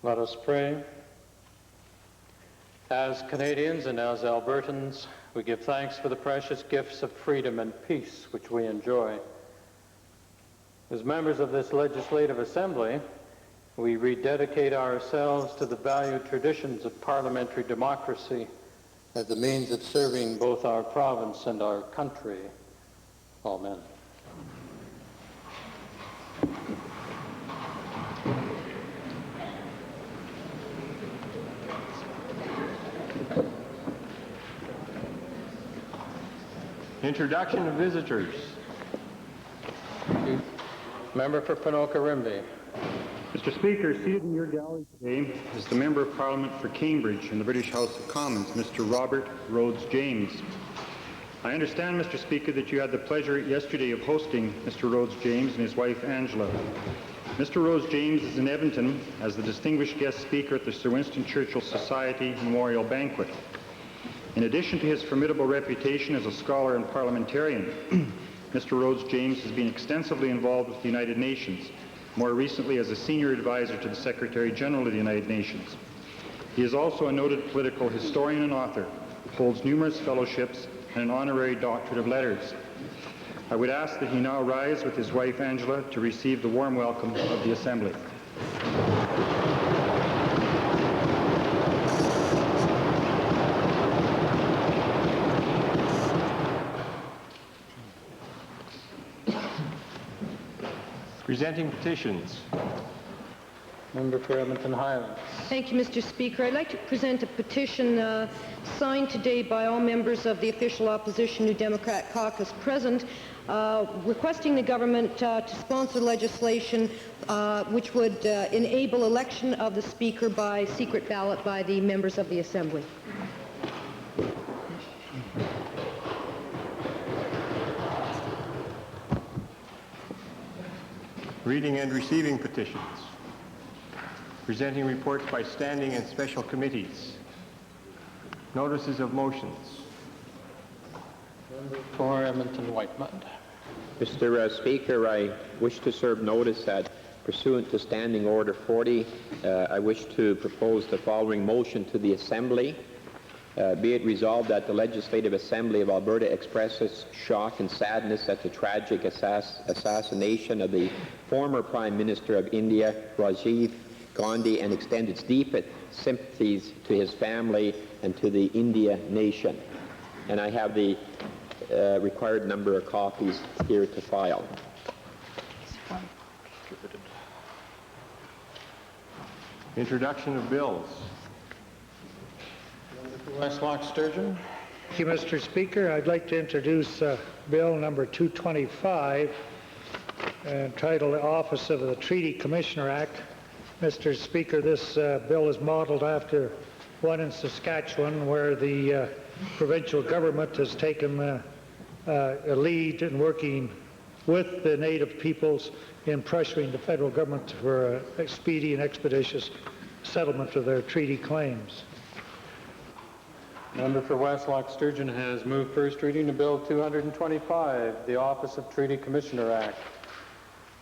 Let us pray. As Canadians and as Albertans, we give thanks for the precious gifts of freedom and peace which we enjoy. As members of this Legislative Assembly, we rededicate ourselves to the valued traditions of parliamentary democracy as a means of serving both our province and our country. Amen. Introduction of visitors. Member for Ponoka-Rimbey. Mr. Speaker, seated in your gallery today is the Member of Parliament for Cambridge in the British House of Commons, Mr. Robert Rhodes James. I understand, Mr. Speaker, that you had the pleasure yesterday of hosting Mr. Rhodes James and his wife Angela. Mr. Rhodes James is in Edmonton as the distinguished guest speaker at the Sir Winston Churchill Society Memorial Banquet. In addition to his formidable reputation as a scholar and parliamentarian, Mr. Rhodes James has been extensively involved with the United Nations, more recently as a senior advisor to the Secretary General of the United Nations. He is also a noted political historian and author, holds numerous fellowships and an honorary doctorate of letters. I would ask that he now rise with his wife Angela to receive the warm welcome of the Assembly. Presenting petitions. Member for Edmonton Highlands. Thank you, Mr. Speaker. I'd like to present a petition signed today by all members of the official opposition New Democrat caucus present, requesting the government to sponsor legislation which would enable election of the Speaker by secret ballot by the members of the Assembly. Reading and receiving petitions. Presenting reports by standing and special committees. Notices of motions. Member for Edmonton Whitemud. Mr. Speaker, I wish to serve notice that pursuant to Standing Order 40, I wish to propose the following motion to the Assembly. Be it resolved that the Legislative Assembly of Alberta expresses shock and sadness at the tragic assassination of the former Prime Minister of India, Rajiv Gandhi, and extend its deepest sympathies to his family and to the India nation. And I have the required number of copies here to file. Introduction of bills. Westlock Sturgeon. Thank you, Mr. Speaker. I'd like to introduce Bill number 225, entitled the Office of the Treaty Commissioner Act. Mr. Speaker, this bill is modeled after one in Saskatchewan where the provincial government has taken a lead in working with the native peoples in pressuring the federal government for a speedy and expeditious settlement of their treaty claims. Member for Westlock Sturgeon has moved first reading of Bill 225, the Office of Treaty Commissioner Act.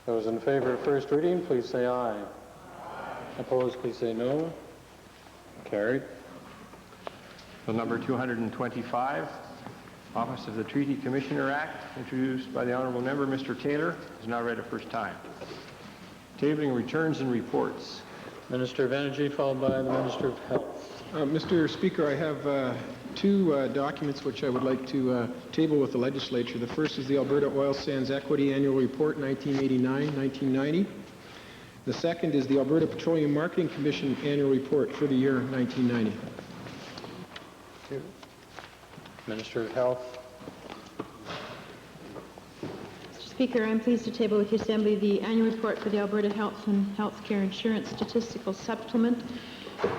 Those in favor of first reading, please say aye. Aye. Opposed, please say no. Carried. Bill number 225, Office of the Treaty Commissioner Act, introduced by the Honourable Member, Mr. Taylor, is now read a first time. Tabling returns and reports. Minister of Energy, followed by the Minister of Health. Mr. Speaker, I have two documents which I would like to table with the legislature. The first is the Alberta Oil Sands Equity Annual Report 1989-1990. The second is the Alberta Petroleum Marketing Commission Annual Report for the year 1990. Minister of Health. Mr. Speaker, I'm pleased to table with the Assembly the annual report for the Alberta Health and Healthcare Insurance Statistical Supplement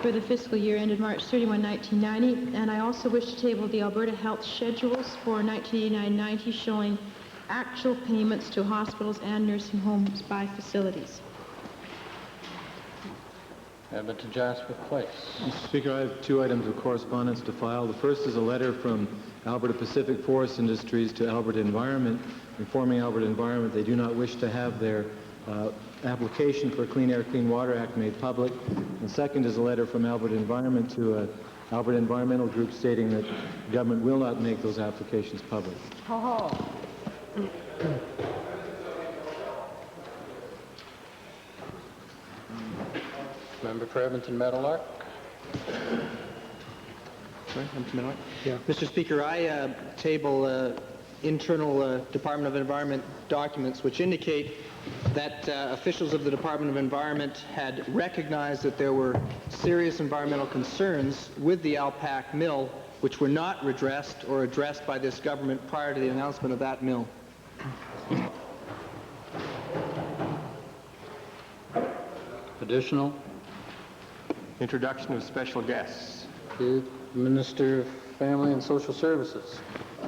for the fiscal year ended March 31, 1990, and I also wish to table the Alberta Health Schedules for 1989-90 showing actual payments to hospitals and nursing homes by facilities. Edmonton Jasper Place. Mr. Speaker, I have two items of correspondence to file. The first is a letter from Alberta Pacific Forest Industries to Alberta Environment, informing Alberta Environment they do not wish to have their application for Clean Air, Clean Water Act made public. And second is a letter from Alberta Environment to Alberta Environmental Group stating that government will not make those applications public. Member for Edmonton Meadowlark. Mr. Speaker, I table internal Department of Environment documents which indicate that officials of the Department of Environment had recognized that there were serious environmental concerns with the Alpac mill which were not redressed or addressed by this government prior to the announcement of that mill. Additional. Introduction of special guests. The Minister of Family and Social Services.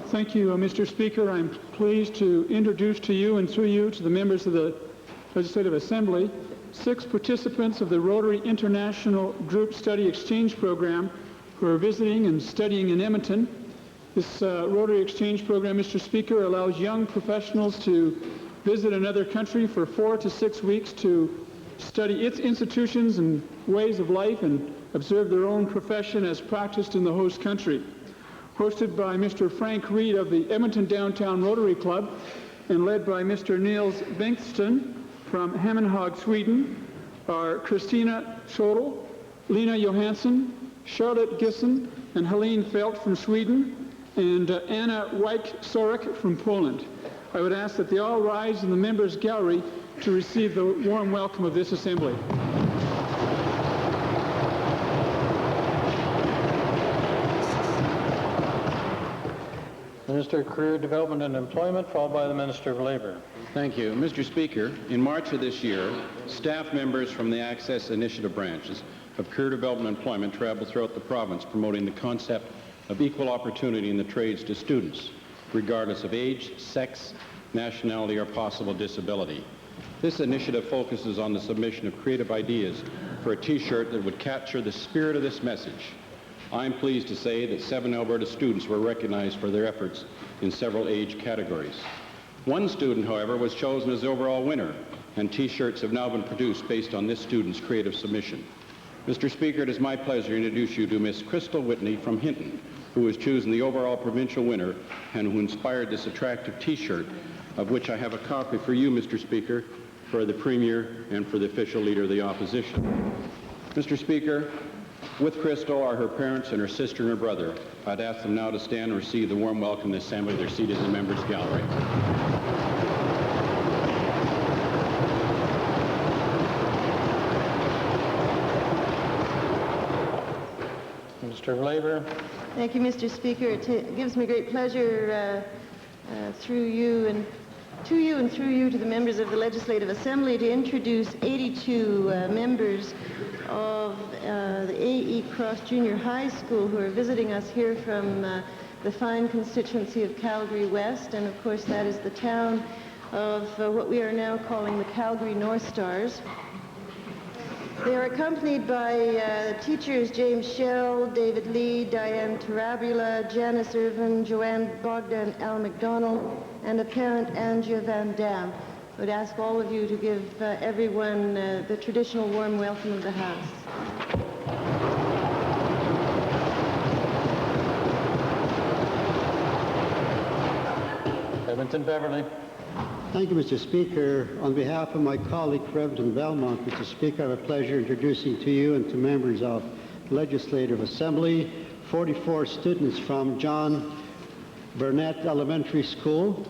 Thank you, Mr. Speaker. I'm pleased to introduce to you and through you to the members of the Legislative Assembly 6 participants of the Rotary International Group Study Exchange Program who are visiting and studying in Edmonton. This Rotary Exchange Program, Mr. Speaker, allows young professionals to visit another country for 4 to 6 weeks to study its institutions and ways of life and observe their own profession as practiced in the host country. Hosted by Mr. Frank Reed of the Edmonton Downtown Rotary Club and led by Mr. Niels Bengtsson from Hammenhög, Sweden, are Christina Schodel, Lena Johansson, Charlotte Gissen, and Helene Felt from Sweden, and Anna Wyk-Sorek from Poland. I would ask that they all rise in the members' gallery to receive the warm welcome of this assembly. Minister of Career Development and Employment, followed by the Minister of Labour. Thank you. Mr. Speaker, in March of this year, staff members from the Access Initiative branches of Career Development and Employment traveled throughout the province promoting the concept of equal opportunity in the trades to students, regardless of age, sex, nationality, or possible disability. This initiative focuses on the submission of creative ideas for a T-shirt that would capture the spirit of this message. I'm pleased to say that 7 Alberta students were recognized for their efforts in several age categories. One student, however, was chosen as the overall winner, and T-shirts have now been produced based on this student's creative submission. Mr. Speaker, it is my pleasure to introduce you to Miss Crystal Whitney from Hinton, who was chosen the overall provincial winner and who inspired this attractive T-shirt, of which I have a copy for you, Mr. Speaker, for the Premier and for the official leader of the opposition. Mr. Speaker, with Crystal are her parents and her sister and her brother. I'd ask them now to stand and receive the warm welcome in the Assembly. They're seated in the members' gallery. Minister of Labour. Thank you, Mr. Speaker. It gives me great pleasure through you and through you to the members of the Legislative Assembly to introduce 82 members of the A.E. Cross Junior High School who are visiting us here from the fine constituency of Calgary West, and of course that is the town of what we are now calling the Calgary North Stars. They are accompanied by teachers James Shell, David Lee, Diane Tarabula, Janice Irvin, Joanne Bogdan, Al McDonald, and a parent, Angia Van Dam. I would ask all of you to give everyone the traditional warm welcome of the House. Edmonton Beverly. Thank you, Mr. Speaker. On behalf of my colleague for Edmonton Belmont, Mr. Speaker, I have a pleasure introducing to you and to members of the Legislative Assembly 44 students from John Burnett Elementary School.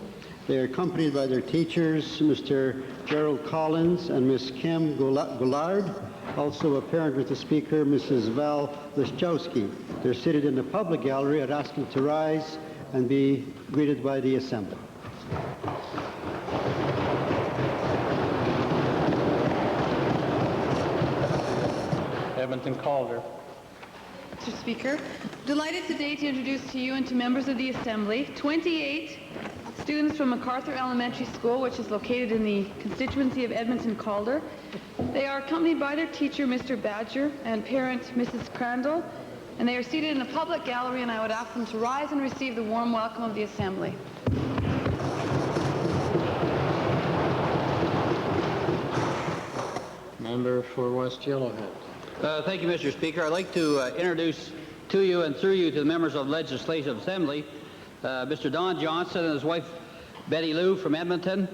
They are accompanied by their teachers, Mr. Gerald Collins and Miss Kim Goulard, also a parent with the Speaker, Mrs. Val Liszczowski. They're seated in the public gallery. I'd ask them to rise and be greeted by the Assembly. Edmonton Calder. Mr. Speaker, delighted today to introduce to you and to members of the Assembly 28 students from MacArthur Elementary School, which is located in the constituency of Edmonton Calder. They are accompanied by their teacher, Mr. Badger, and parent, Mrs. Crandall, and they are seated in a public gallery, and I would ask them to rise and receive the warm welcome of the Assembly. Member for West Yellowhead. Thank you, Mr. Speaker. I'd like to introduce to you and through you to the members of the Legislative Assembly, Mr. Don Johnson and his wife Betty Lou from Edmonton,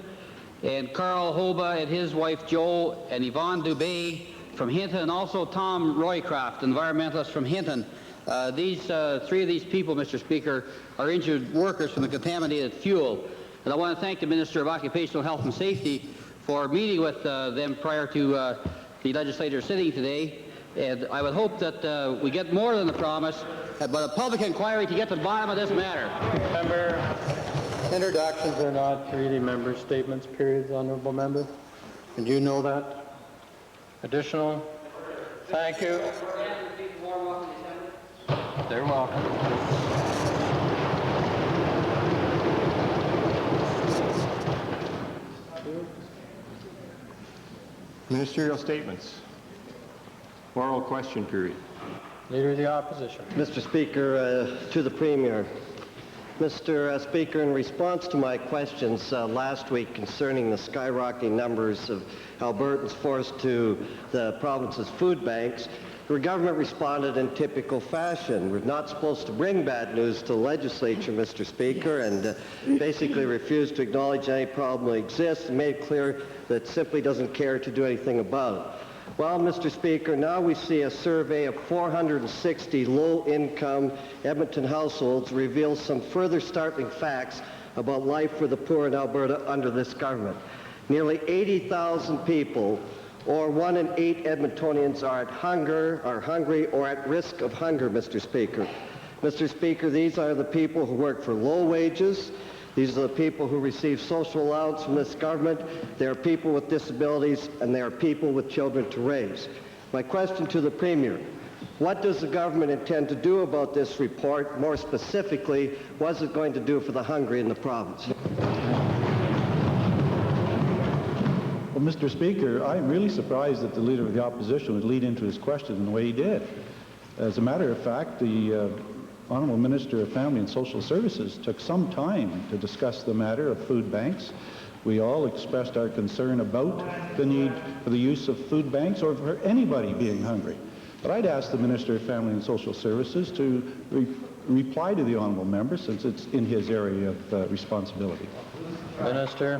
and Carl Hoba and his wife Jo, and Yvonne Dubé from Hinton, and also Tom Roycroft, environmentalist from Hinton. These three of these people, Mr. Speaker, are injured workers from the contaminated fuel. And I want to thank the Minister of Occupational Health and Safety for meeting with them prior to the legislators sitting today. And I would hope that we get more than the promise, but a public inquiry to get to the bottom of this matter. Member, introductions are not really member statements, periods, honorable member. Did you know that? Additional? Thank you. They're welcome. Ministerial statements. Oral question period. Leader of the Opposition. Mr. Speaker, to the Premier. Mr. Speaker, in response to my questions last week concerning the skyrocketing numbers of Albertans forced to the province's food banks, the government responded in typical fashion. We're not supposed to bring bad news to the legislature, Mr. Speaker, and basically refused to acknowledge any problem that exists and made it clear that it simply doesn't care to do anything about it. Well, Mr. Speaker, now we see a survey of 460 low-income Edmonton households reveals some further startling facts about life for the poor in Alberta under this government. Nearly 80,000 people, or 1 in 8 Edmontonians, are hungry or at risk of hunger, Mr. Speaker. Mr. Speaker, these are the people who work for low wages. These are the people who receive social allowance from this government. They are people with disabilities, and they are people with children to raise. My question to the Premier, what does the government intend to do about this report? More specifically, what is it going to do for the hungry in the province? Well, Mr. Speaker, I'm really surprised that the Leader of the Opposition would lead into his question in the way he did. As a matter of fact, the Honourable Minister of Family and Social Services took some time to discuss the matter of food banks. We all expressed our concern about the need for the use of food banks or for anybody being hungry. But I'd ask the Minister of Family and Social Services to reply to the Honourable Member, since it's in his area of responsibility. Minister.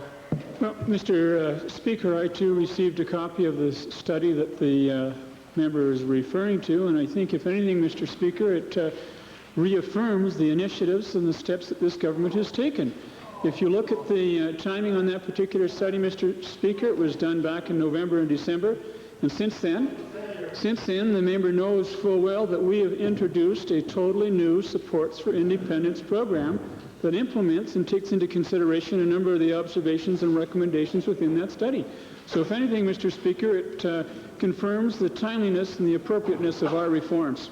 Well, Mr. Speaker, I too received a copy of this study that the member is referring to, and I think, if anything, Mr. Speaker, it reaffirms the initiatives and the steps that this government has taken. If you look at the timing on that particular study, Mr. Speaker, it was done back in November and December, and since then, the member knows full well that we have introduced a totally new Supports for Independence program that implements and takes into consideration a number of the observations and recommendations within that study. So if anything, Mr. Speaker, it confirms the timeliness and the appropriateness of our reforms.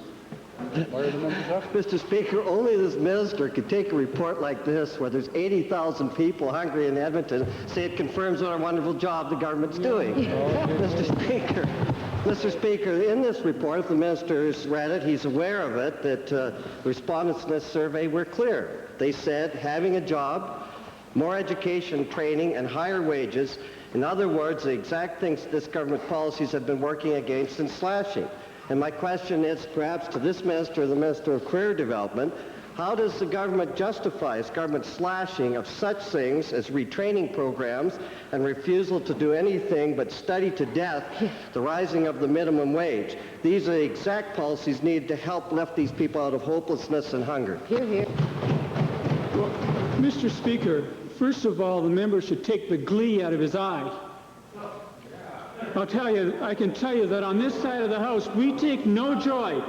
Mr. Speaker, only this minister could take a report like this, where there's 80,000 people hungry in Edmonton, say it confirms what a wonderful job the government's doing. Mr. Speaker, in this report, if the minister has read it, he's aware of it, that the respondents in this survey were clear. They said having a job, more education, training, and higher wages, in other words, the exact things this government policies have been working against and slashing. And my question is, perhaps to this minister, the Minister of Career Development, how does the government justify its government slashing of such things as retraining programs and refusal to do anything but study to death the rising of the minimum wage? These are the exact policies needed to help lift these people out of hopelessness and hunger. Hear, hear. Well, Mr. Speaker, first of all, the member should take the glee out of his eye. I can tell you that on this side of the House, we take no joy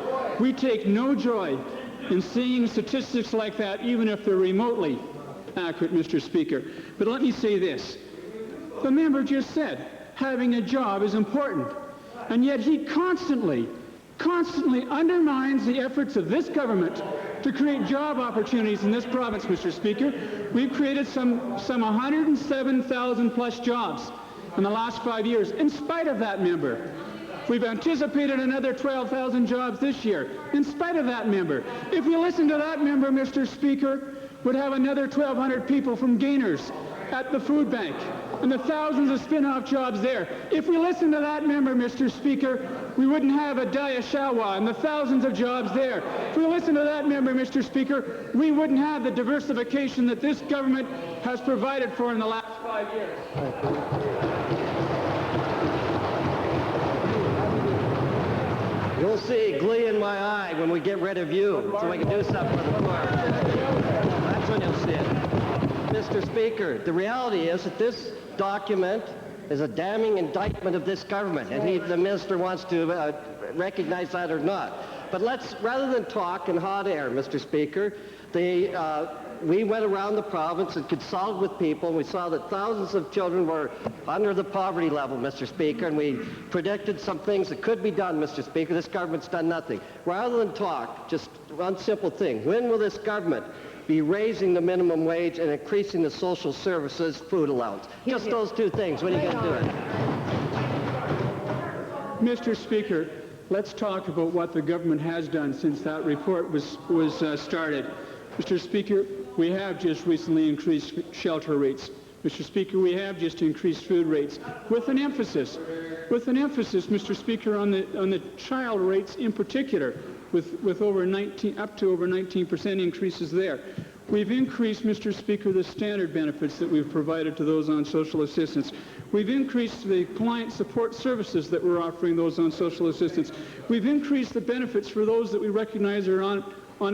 in seeing statistics like that, even if they're remotely accurate, Mr. Speaker. But let me say this. The member just said having a job is important, and yet he constantly undermines the efforts of this government to create job opportunities in this province, Mr. Speaker. We've created some 107,000 plus jobs in the last 5 years, in spite of that member. We've anticipated another 12,000 jobs this year, in spite of that member. If we listen to that member, Mr. Speaker, would have another 1,200 people from gainers at the food bank and the thousands of spin-off jobs there. If we listened to that member, Mr. Speaker, we wouldn't have a Dayashawa and the thousands of jobs there. If we listened to that member, Mr. Speaker, we wouldn't have the diversification that this government has provided for in the last 5 years. You'll see glee in my eye when we get rid of you, so we can do something for the poor. That's when you'll see it. Mr. Speaker, the reality is that this document is a damning indictment of this government, and the minister wants to recognize that or not. But let's, rather than talk in hot air, Mr. Speaker, we went around the province and consulted with people, and we saw that thousands of children were under the poverty level, Mr. Speaker, and we predicted some things that could be done, Mr. Speaker. This government's done nothing. Rather than talk, just one simple thing. When will this government be raising the minimum wage and increasing the social services food allowance? Just those two things. When are you going to do it? Mr. Speaker, let's talk about what the government has done since that report was started. Mr. Speaker, we have just recently increased shelter rates. Mr. Speaker, we have just increased food rates with an emphasis, Mr. Speaker, on the child rates in particular, with over 19, up to over 19% increases there. We've increased, Mr. Speaker, the standard benefits that we've provided to those on social assistance. We've increased the client support services that we're offering those on social assistance. We've increased the benefits for those that we recognize are on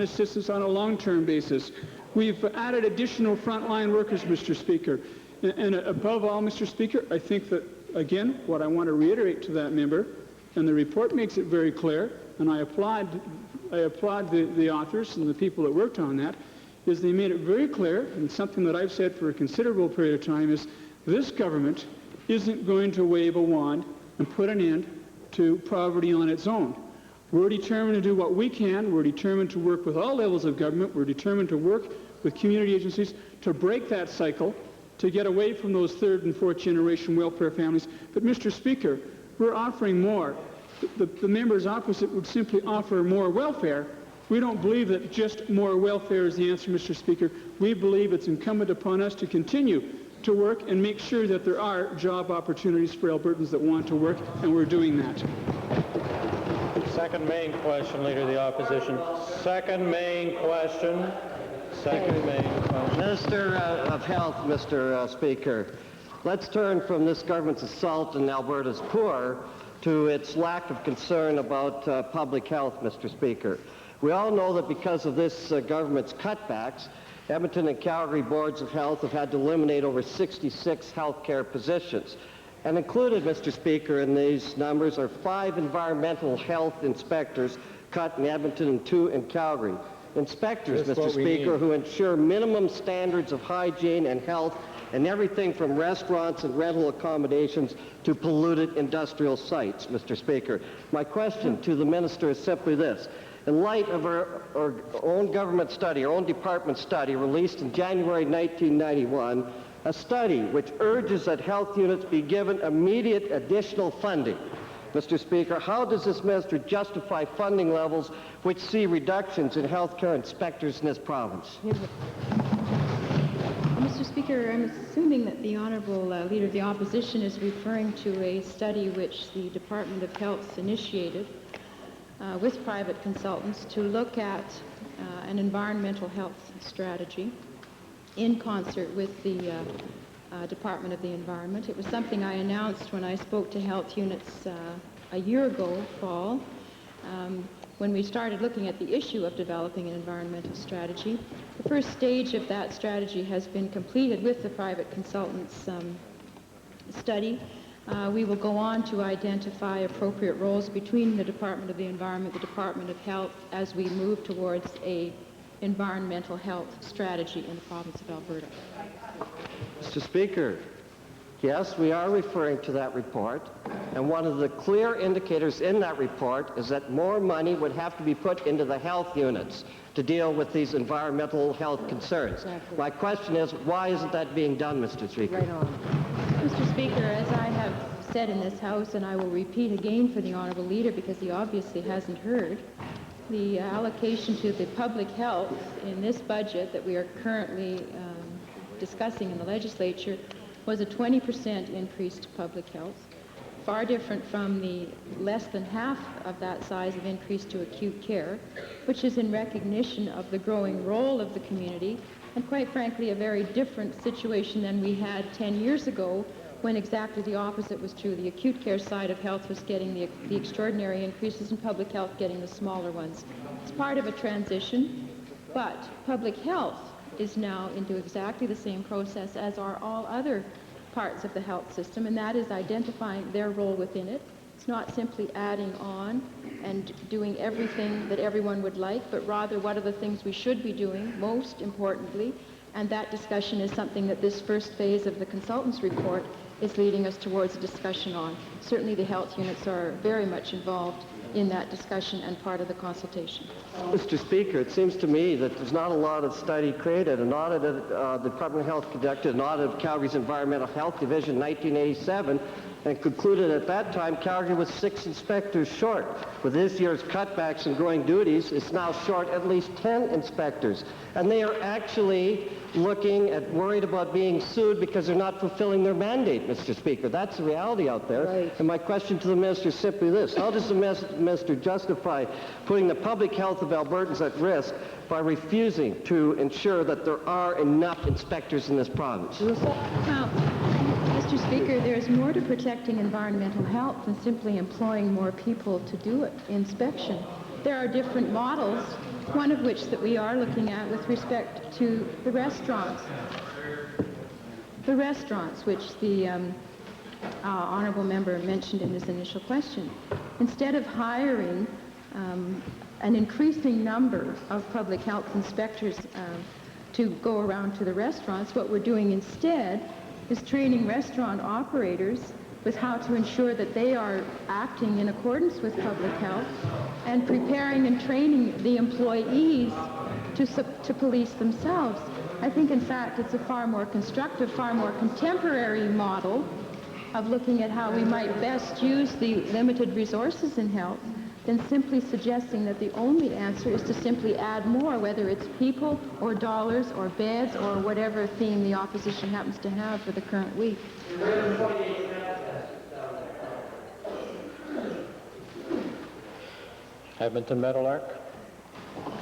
assistance on a long-term basis. We've added additional frontline workers, Mr. Speaker. And above all, Mr. Speaker, I think that, again, what I want to reiterate to that member, and the report makes it very clear, and I applaud the authors and the people that worked on that, is they made it very clear, and something that I've said for a considerable period of time, is this government isn't going to wave a wand and put an end to poverty on its own. We're determined to do what we can. We're determined to work with all levels of government. We're determined to work with community agencies to break that cycle, to get away from those third and fourth generation welfare families. But, Mr. Speaker, we're offering more. The members opposite would simply offer more welfare. We don't believe that just more welfare is the answer, Mr. Speaker. We believe it's incumbent upon us to continue to work and make sure that there are job opportunities for Albertans that want to work, and we're doing that. Second main question, Leader of the Opposition. Second main question. Minister of Health, Mr. Speaker. Let's turn from this government's assault on Alberta's poor to its lack of concern about public health, Mr. Speaker. We all know that because of this government's cutbacks, Edmonton and Calgary boards of health have had to eliminate over 66 health care positions. And included, Mr. Speaker, in these numbers are 5 environmental health inspectors cut in Edmonton and 2 in Calgary. Inspectors, Mr. Speaker, who ensure minimum standards of hygiene and health in everything from restaurants and rental accommodations to polluted industrial sites, Mr. Speaker. My question to the minister is simply this. In light of our own government study, our own department study released in January 1991, a study which urges that health units be given immediate additional funding. Mr. Speaker, how does this minister justify funding levels which see reductions in health care inspectors in this province? Mr. Speaker, I'm assuming that the Honourable Leader of the Opposition is referring to a study which the Department of Health initiated with private consultants to look at an environmental health strategy in concert with the Department of the Environment. It was something I announced when I spoke to health units a year ago, fall, when we started looking at the issue of developing an environmental strategy. The first stage of that strategy has been completed with the private consultants' study. We will go on to identify appropriate roles between the Department of the Environment, the Department of Health, as we move towards a environmental health strategy in the province of Alberta. Mr. Speaker, yes, we are referring to that report, and one of the clear indicators in that report is that more money would have to be put into the health units to deal with these environmental health concerns. Exactly. My question is, why isn't that being done, Mr. Speaker? Right on. Mr. Speaker, as I have said in this House, and I will repeat again for the Honourable Leader because he obviously hasn't heard, the allocation to the public health in this budget that we are currently discussing in the legislature was a 20% increase to public health, far different from the less than half of that size of increase to acute care, which is in recognition of the growing role of the community, and quite frankly, a very different situation than we had 10 years ago, when exactly the opposite was true. The acute care side of health was getting the extraordinary increases, and public health getting the smaller ones. It's part of a transition, but public health is now into exactly the same process as are all other parts of the health system, and that is identifying their role within it. It's not simply adding on and doing everything that everyone would like, but rather what are the things we should be doing most importantly, and that discussion is something that this first phase of the consultant's report is leading us towards a discussion on. Certainly the health units are very much involved in that discussion and part of the consultation. Mr. Speaker, it seems to me that there's not a lot of study created. An audit of the Department of Health conducted an audit of Calgary's Environmental Health Division in 1987 and concluded at that time Calgary was 6 inspectors short. With this year's cutbacks and growing duties, it's now short at least 10 inspectors. And they are actually worried about being sued because they're not fulfilling their mandate, Mr. Speaker. That's the reality out there. Right. And my question to the minister is simply this. How does the minister justify putting the public health of Albertans at risk by refusing to ensure that there are enough inspectors in this province? Well, Mr. Speaker, there's more to protecting environmental health than simply employing more people to do it, inspection. There are different models, one of which that we are looking at with respect to the restaurants. The restaurants, which the honourable member mentioned in his initial question. Instead of hiring an increasing number of public health inspectors to go around to the restaurants, what we're doing instead is training restaurant operators with how to ensure that they are acting in accordance with public health and preparing and training the employees to police themselves. I think, in fact, it's a far more constructive, far more contemporary model of looking at how we might best use the limited resources in health than simply suggesting that the only answer is to simply add more, whether it's people or dollars or beds or whatever theme the opposition happens to have for the current week. Edmonton Meadowlark.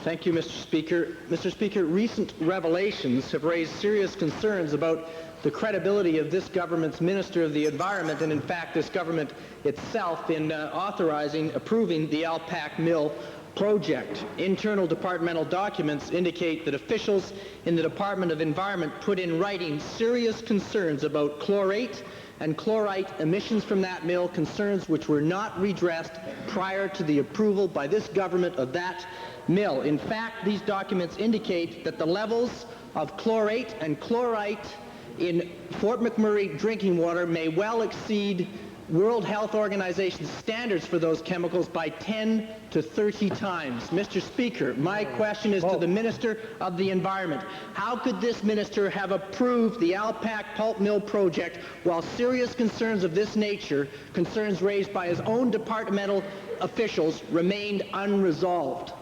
Thank you, Mr. Speaker. Mr. Speaker, recent revelations have raised serious concerns about the credibility of this government's Minister of the Environment and, in fact, this government itself in approving the Alpac Mill project. Internal departmental documents indicate that officials in the Department of Environment put in writing serious concerns about chlorate and chlorite emissions from that mill, concerns which were not redressed prior to the approval by this government of that mill. In fact, these documents indicate that the levels of chlorate and chlorite in Fort McMurray drinking water may well exceed World Health Organization standards for those chemicals by 10 to 30 times. Mr. Speaker, my question is to the Minister of the Environment. How could this minister have approved the Alpac pulp mill project while serious concerns of this nature, concerns raised by his own departmental officials, remained unresolved?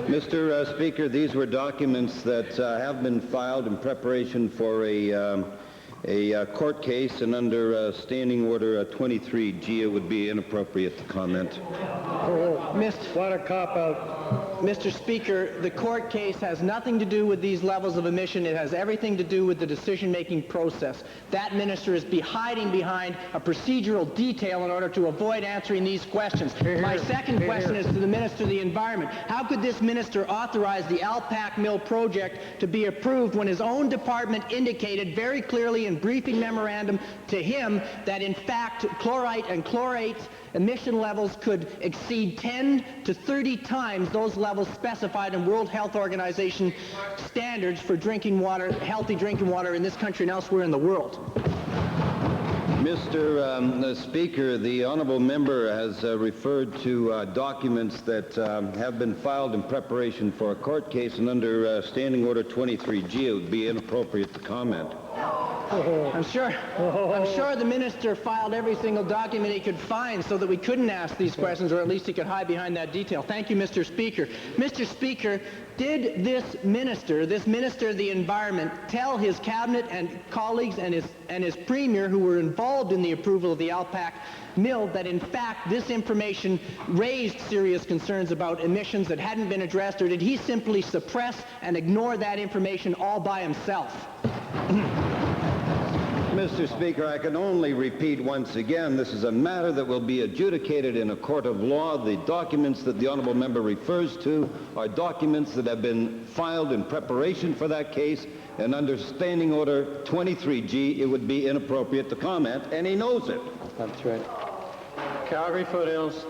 Mr. Speaker, these were documents that have been filed in preparation for a court case, and under Standing Order 23G, it would be inappropriate to comment. What a cop-out. Mr. Speaker, the court case has nothing to do with these levels of emission. It has everything to do with the decision-making process. That minister is hiding behind a procedural detail in order to avoid answering these questions. My second question is to the Minister of the Environment. How could this minister authorize the Alpac Mill project to be approved when his own department indicated very clearly in briefing memorandum to him that, in fact, chlorite and chlorate emission levels could exceed 10 to 30 times those levels specified in World Health Organization standards for drinking water, healthy drinking water in this country and elsewhere in the world? Mr. Speaker, the honourable member has referred to documents that have been filed in preparation for a court case, and under Standing Order 23G, it would be inappropriate to comment. I'm sure the minister filed every single document he could find so that we couldn't ask these questions, or at least he could hide behind that detail. Thank you, Mr. Speaker. Mr. Speaker, did this minister of the environment, tell his cabinet and colleagues and his premier who were involved in the approval of the Alpac mill that in fact this information raised serious concerns about emissions that hadn't been addressed, or did he simply suppress and ignore that information all by himself? Mr. Speaker, I can only repeat once again, this is a matter that will be adjudicated in a court of law. The documents that the honourable member refers to are documents that have been filed in preparation for that case, and under Standing Order 23G, it would be inappropriate to comment, and he knows it. That's right. Calgary Foothills.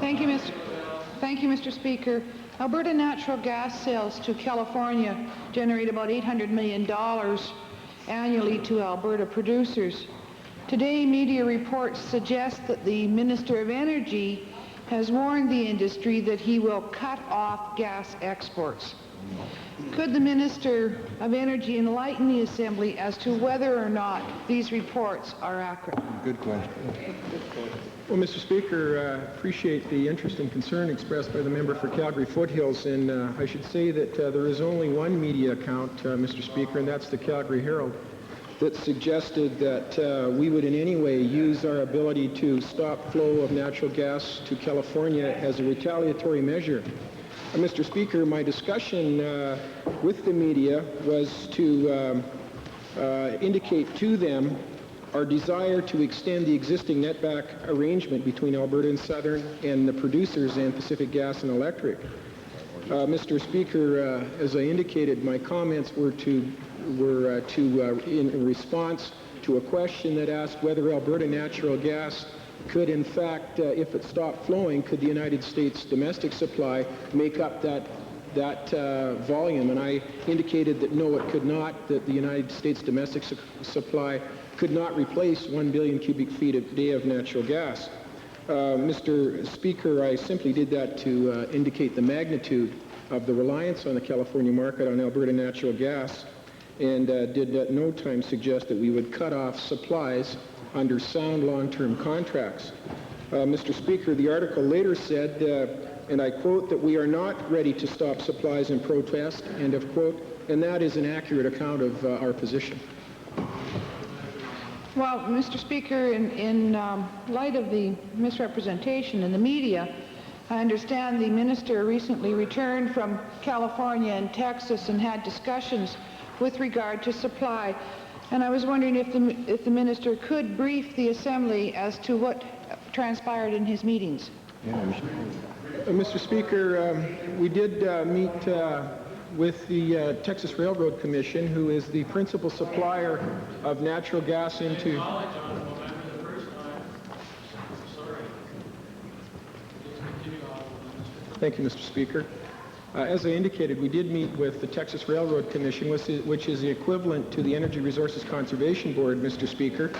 Thank you, Mr. Speaker. Alberta natural gas sales to California generate about $800 million annually to Alberta producers. Today, media reports suggest that the Minister of Energy has warned the industry that he will cut off gas exports. Could the Minister of Energy enlighten the Assembly as to whether or not these reports are accurate? Good question. Well, Mr. Speaker, appreciate the interest and concern expressed by the member for Calgary Foothills, and I should say that there is only one media account, Mr. Speaker, and that's the Calgary Herald, that suggested that we would in any way use our ability to stop flow of natural gas to California as a retaliatory measure. Mr. Speaker, my discussion with the media was to indicate to them our desire to extend the existing netback arrangement between Alberta and Southern and the producers and Pacific Gas and Electric. Mr. Speaker, as I indicated, my comments were in response to a question that asked whether Alberta natural gas could, in fact, if it stopped flowing, could the United States domestic supply make up that volume? And I indicated that no, it could not, that the United States domestic supply could not replace 1 billion cubic feet a day of natural gas. Mr. Speaker, I simply did that to indicate the magnitude of the reliance on the California market on Alberta natural gas, and did at no time suggest that we would cut off supplies under sound long-term contracts. Mr. Speaker, the article later said, and I quote, that we are not ready to stop supplies in protest, end of quote, and that is an accurate account of our position. Well, Mr. Speaker, in light of the misrepresentation in the media, I understand the minister recently returned from California and Texas and had discussions with regard to supply. And I was wondering if the minister could brief the Assembly as to what transpired in his meetings. Mr. Speaker, we did meet with the Texas Railroad Commission, who is the principal supplier of natural gas into... Thank you, Mr. Speaker. As I indicated, we did meet with the Texas Railroad Commission, which is the equivalent to the Energy Resources Conservation Board, Mr. Speaker.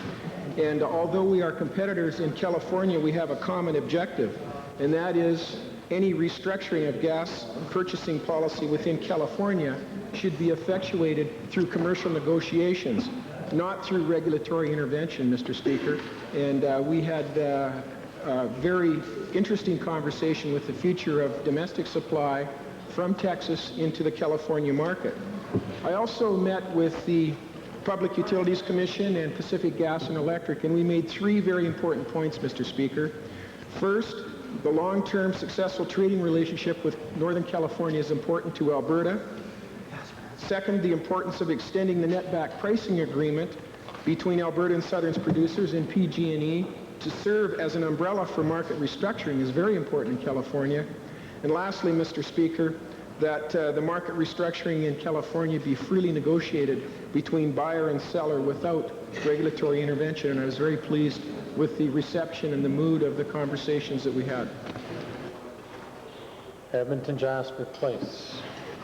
And although we are competitors in California, we have a common objective, and that is any restructuring of gas purchasing policy within California should be effectuated through commercial negotiations, not through regulatory intervention, Mr. Speaker. And we had a very interesting conversation with the future of domestic supply from Texas into the California market. I also met with the Public Utilities Commission and Pacific Gas and Electric, and we made three very important points, Mr. Speaker. First, the long-term successful trading relationship with Northern California is important to Alberta. Second, the importance of extending the netback pricing agreement between Alberta and Southern's producers and PG&E to serve as an umbrella for market restructuring is very important in California. And lastly, Mr. Speaker, that the market restructuring in California be freely negotiated between buyer and seller without regulatory intervention. And I was very pleased with the reception and the mood of the conversations that we had. Edmonton Jasper Place.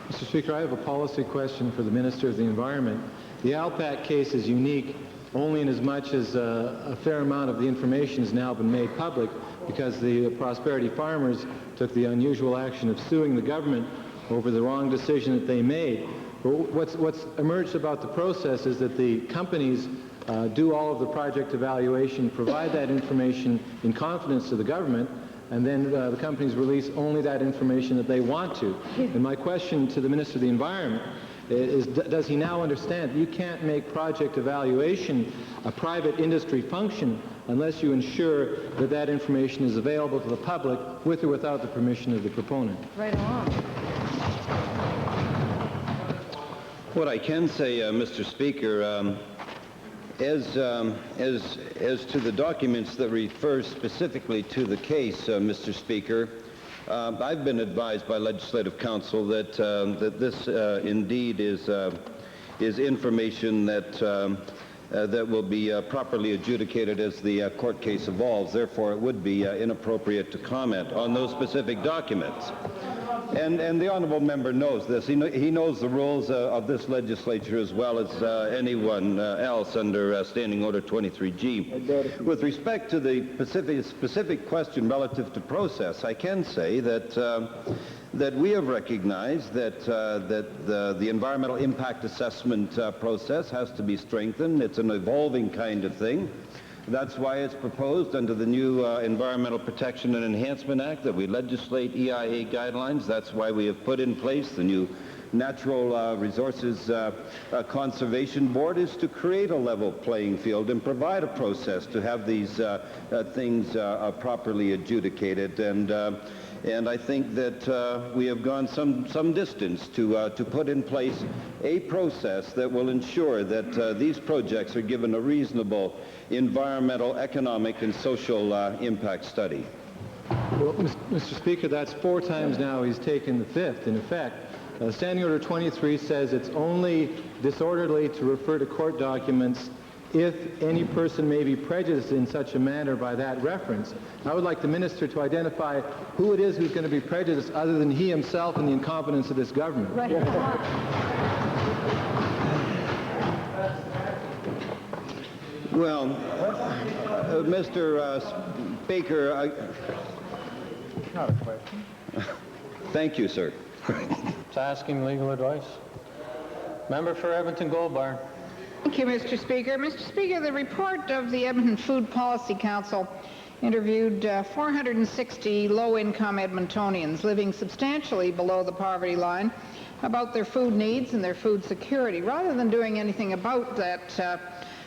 Mr. Speaker, I have a policy question for the Minister of the Environment. The Alpac case is unique only in as much as a fair amount of the information has now been made public because the Prosperity Farmers took the unusual action of suing the government over the wrong decision that they made. But what's emerged about the process is that the companies do all of the project evaluation, provide that information in confidence to the government, and then the companies release only that information that they want to. And my question to the Minister of the Environment is, does he now understand that you can't make project evaluation a private industry function unless you ensure that that information is available to the public with or without the permission of the proponent? Right along. What I can say, Mr. Speaker, as to the documents that refer specifically to the case, Mr. Speaker, I've been advised by Legislative Counsel that that this indeed is information that will be properly adjudicated as the court case evolves. Therefore, it would be inappropriate to comment on those specific documents. And the honourable member knows this. He knows the rules of this legislature as well as anyone else under Standing Order 23G. With respect to the specific question relative to process, I can say that we have recognized that the environmental impact assessment process has to be strengthened. It's an evolving kind of thing. That's why it's proposed under the new Environmental Protection and Enhancement Act that we legislate EIA guidelines. That's why we have put in place the new Natural Resources Conservation Board, is to create a level playing field and provide a process to have these things properly adjudicated. And I think that we have gone some distance to put in place a process that will ensure that these projects are given a reasonable environmental, economic, and social impact study. Well, Mr. Speaker, that's 4 times now he's taken the 5th, in effect. Standing Order 23 says it's only disorderly to refer to court documents if any person may be prejudiced in such a manner by that reference. I would like the minister to identify who it is who's going to be prejudiced other than he himself and the incompetence of this government. Right. Well, Mr. Speaker, Not a question. Thank you, sir. It's asking legal advice. Member for Edmonton Gold Bar. Thank you, Mr. Speaker. Mr. Speaker, the report of the Edmonton Food Policy Council interviewed 460 low-income Edmontonians living substantially below the poverty line about their food needs and their food security. Rather than doing anything about that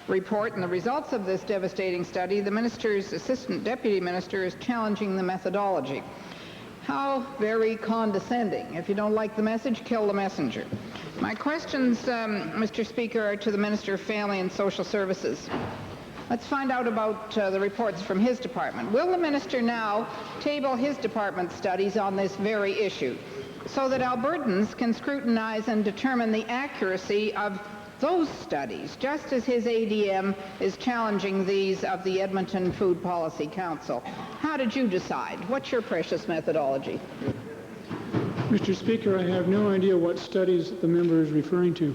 report and the results of this devastating study, the minister's assistant deputy minister is challenging the methodology. How very condescending. If you don't like the message, kill the messenger. My questions, Mr. Speaker, are to the Minister of Family and Social Services. Let's find out about the reports from his department. Will the minister now table his department's studies on this very issue so that Albertans can scrutinize and determine the accuracy of those studies, just as his ADM is challenging these of the Edmonton Food Policy Council? How did you decide? What's your precious methodology? Mr. Speaker, I have no idea what studies the member is referring to.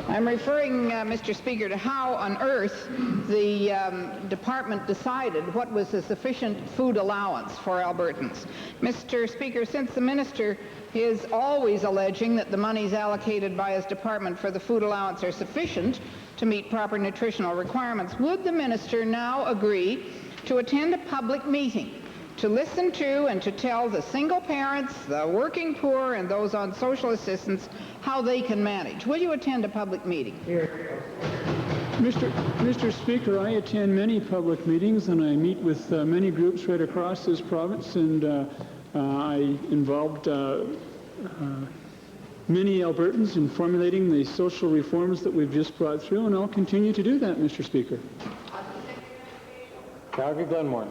I'm referring, Mr. Speaker, to how on earth the department decided what was a sufficient food allowance for Albertans. Mr. Speaker, since the minister is always alleging that the monies allocated by his department for the food allowance are sufficient to meet proper nutritional requirements, would the minister now agree to attend a public meeting to listen to and to tell the single parents, the working poor, and those on social assistance how they can manage? Will you attend a public meeting? Mr. Speaker, I attend many public meetings and I meet with many groups right across this province, and I involved many Albertans in formulating the social reforms that we've just brought through, and I'll continue to do that, Mr. Speaker. Calgary Glenmore.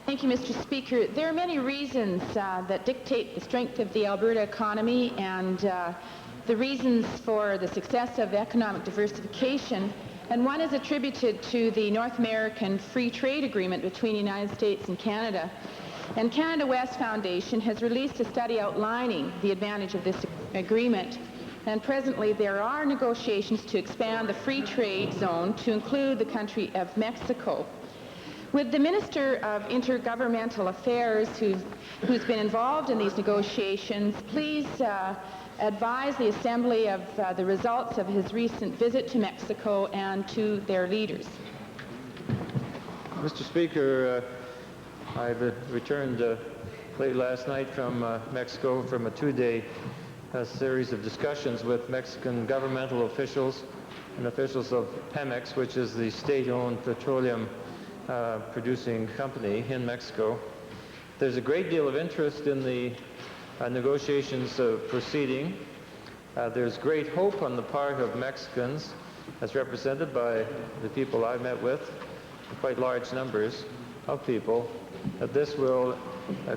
Thank you, Mr. Speaker. There are many reasons that dictate the strength of the Alberta economy and the reasons for the success of economic diversification, and one is attributed to the North American Free Trade Agreement between the United States and Canada. And Canada West Foundation has released a study outlining the advantage of this agreement, and presently there are negotiations to expand the free trade zone to include the country of Mexico. Would the Minister of Intergovernmental Affairs, who's been involved in these negotiations, please advise the Assembly of the results of his recent visit to Mexico and to their leaders? Mr. Speaker, I returned late last night from Mexico from a two-day series of discussions with Mexican governmental officials and officials of Pemex, which is the state-owned petroleum producing company in Mexico. There's a great deal of interest in the negotiations proceeding. There's great hope on the part of Mexicans, as represented by the people I met with, quite large numbers of people, that this will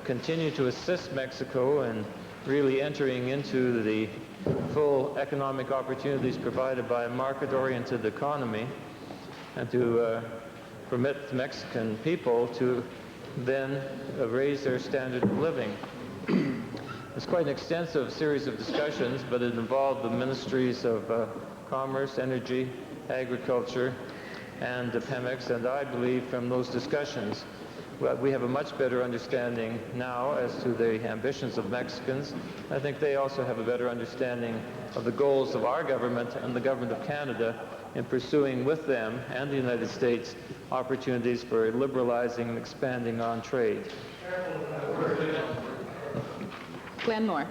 continue to assist Mexico in really entering into the full economic opportunities provided by a market-oriented economy, and to permit the Mexican people to then raise their standard of living. It's quite an extensive series of discussions, but it involved the ministries of Commerce, Energy, Agriculture, and Pemex, and I believe from those discussions we have a much better understanding now as to the ambitions of Mexicans. I think they also have a better understanding of the goals of our government and the government of Canada in pursuing with them and the United States opportunities for liberalizing and expanding on trade. Glenmore.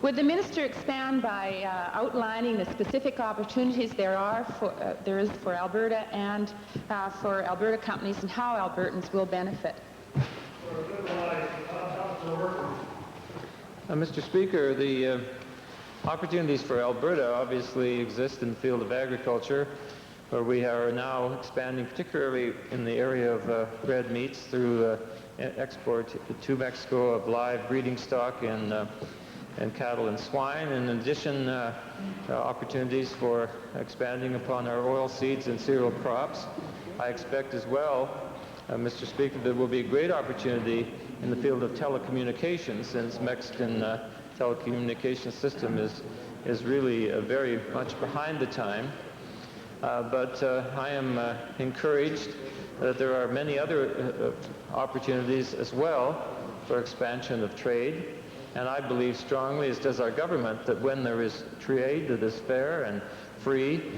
Would the Minister expand by outlining the specific opportunities there is for Alberta and for Alberta companies, and how Albertans will benefit? Mr. Speaker, the opportunities for Alberta obviously exist in the field of agriculture, where we are now expanding, particularly in the area of red meats, through export to Mexico of live breeding stock and cattle and swine. In addition, opportunities for expanding upon our oil seeds and cereal crops. I expect as well, Mr. Speaker, there will be a great opportunity in the field of telecommunications, since Mexican telecommunications system is really very much behind the time. But I am encouraged that there are many other opportunities as well for expansion of trade. And I believe strongly, as does our government, that when there is trade that is fair and free,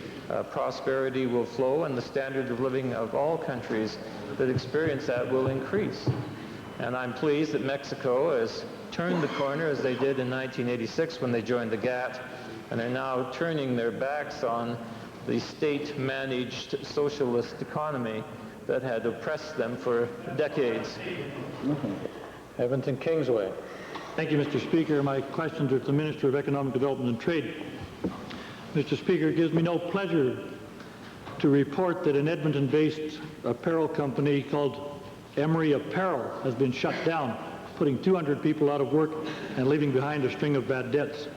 prosperity will flow, and the standard of living of all countries that experience that will increase. And I'm pleased that Mexico has turned the corner, as they did in 1986 when they joined the GATT, and are now turning their backs on the state-managed socialist economy that had oppressed them for decades. Edmonton Kingsway. Thank you, Mr. Speaker. My questions are to the Minister of Economic Development and Trade. Mr. Speaker, it gives me no pleasure to report that an Edmonton-based apparel company called Emery Apparel has been shut down, putting 200 people out of work and leaving behind a string of bad debts.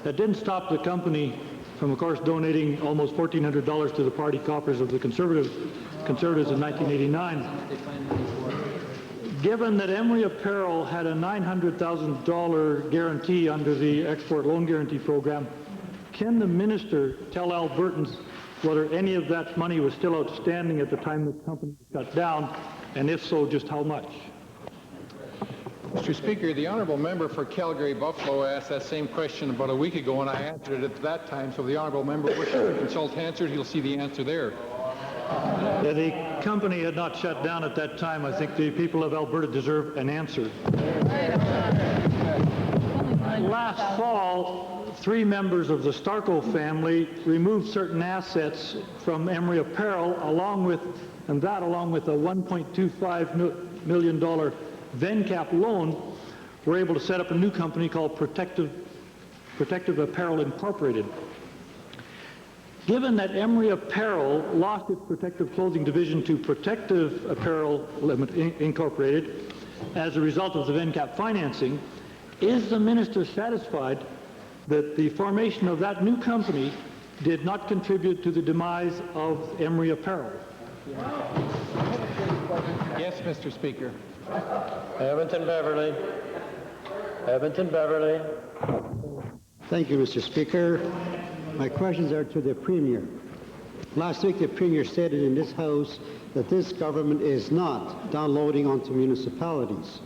That didn't stop the company from, of course, donating almost $1,400 to the party coffers of the Conservatives in 1989. Given that Emery Apparel had a $900,000 guarantee under the Export Loan Guarantee Program, can the Minister tell Albertans whether any of that money was still outstanding at the time the company was shut down, and if so, just how much? Mr. Speaker, the honourable member for Calgary-Buffalo asked that same question about a week ago, and I answered it at that time, so if the honourable member wishes to consult answers, he'll see the answer there. The company had not shut down at that time. I think the people of Alberta deserve an answer. Last fall, 3 members of the Starko family removed certain assets from Emery Apparel, along with a $1.25 million VenCap loan, were able to set up a new company called Protective Apparel Incorporated. Given that Emery Apparel lost its protective clothing division to Protective Apparel Incorporated as a result of the VenCap financing, is the Minister satisfied that the formation of that new company did not contribute to the demise of Emery Apparel? Yes, Mr. Speaker. Edmonton Beverly. Edmonton Beverly. Thank you, Mr. Speaker. My questions are to the Premier. Last week, the Premier stated in this House that this government is not downloading onto municipalities.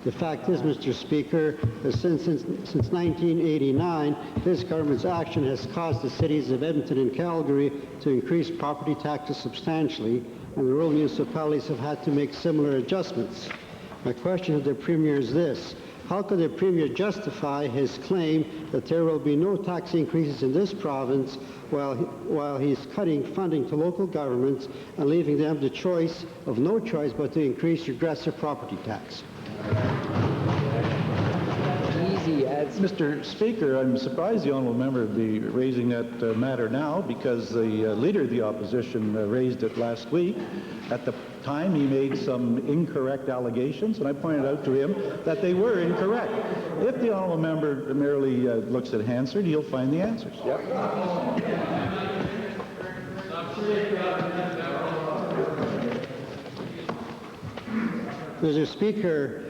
The fact is, Mr. Speaker, that since 1989, this government's action has caused the cities of Edmonton and Calgary to increase property taxes substantially, and the rural municipalities have had to make similar adjustments. My question to the Premier is this: how could the Premier justify his claim that there will be no tax increases in this province while he's cutting funding to local governments and leaving them the choice of no choice but to increase regressive property tax? Mr. Speaker, I'm surprised the honourable member would be raising that matter now, because the Leader of the Opposition raised it last week. At the time, he made some incorrect allegations, and I pointed out to him that they were incorrect. If the honourable member merely looks at Hansard, he'll find the answers. Mr. Speaker,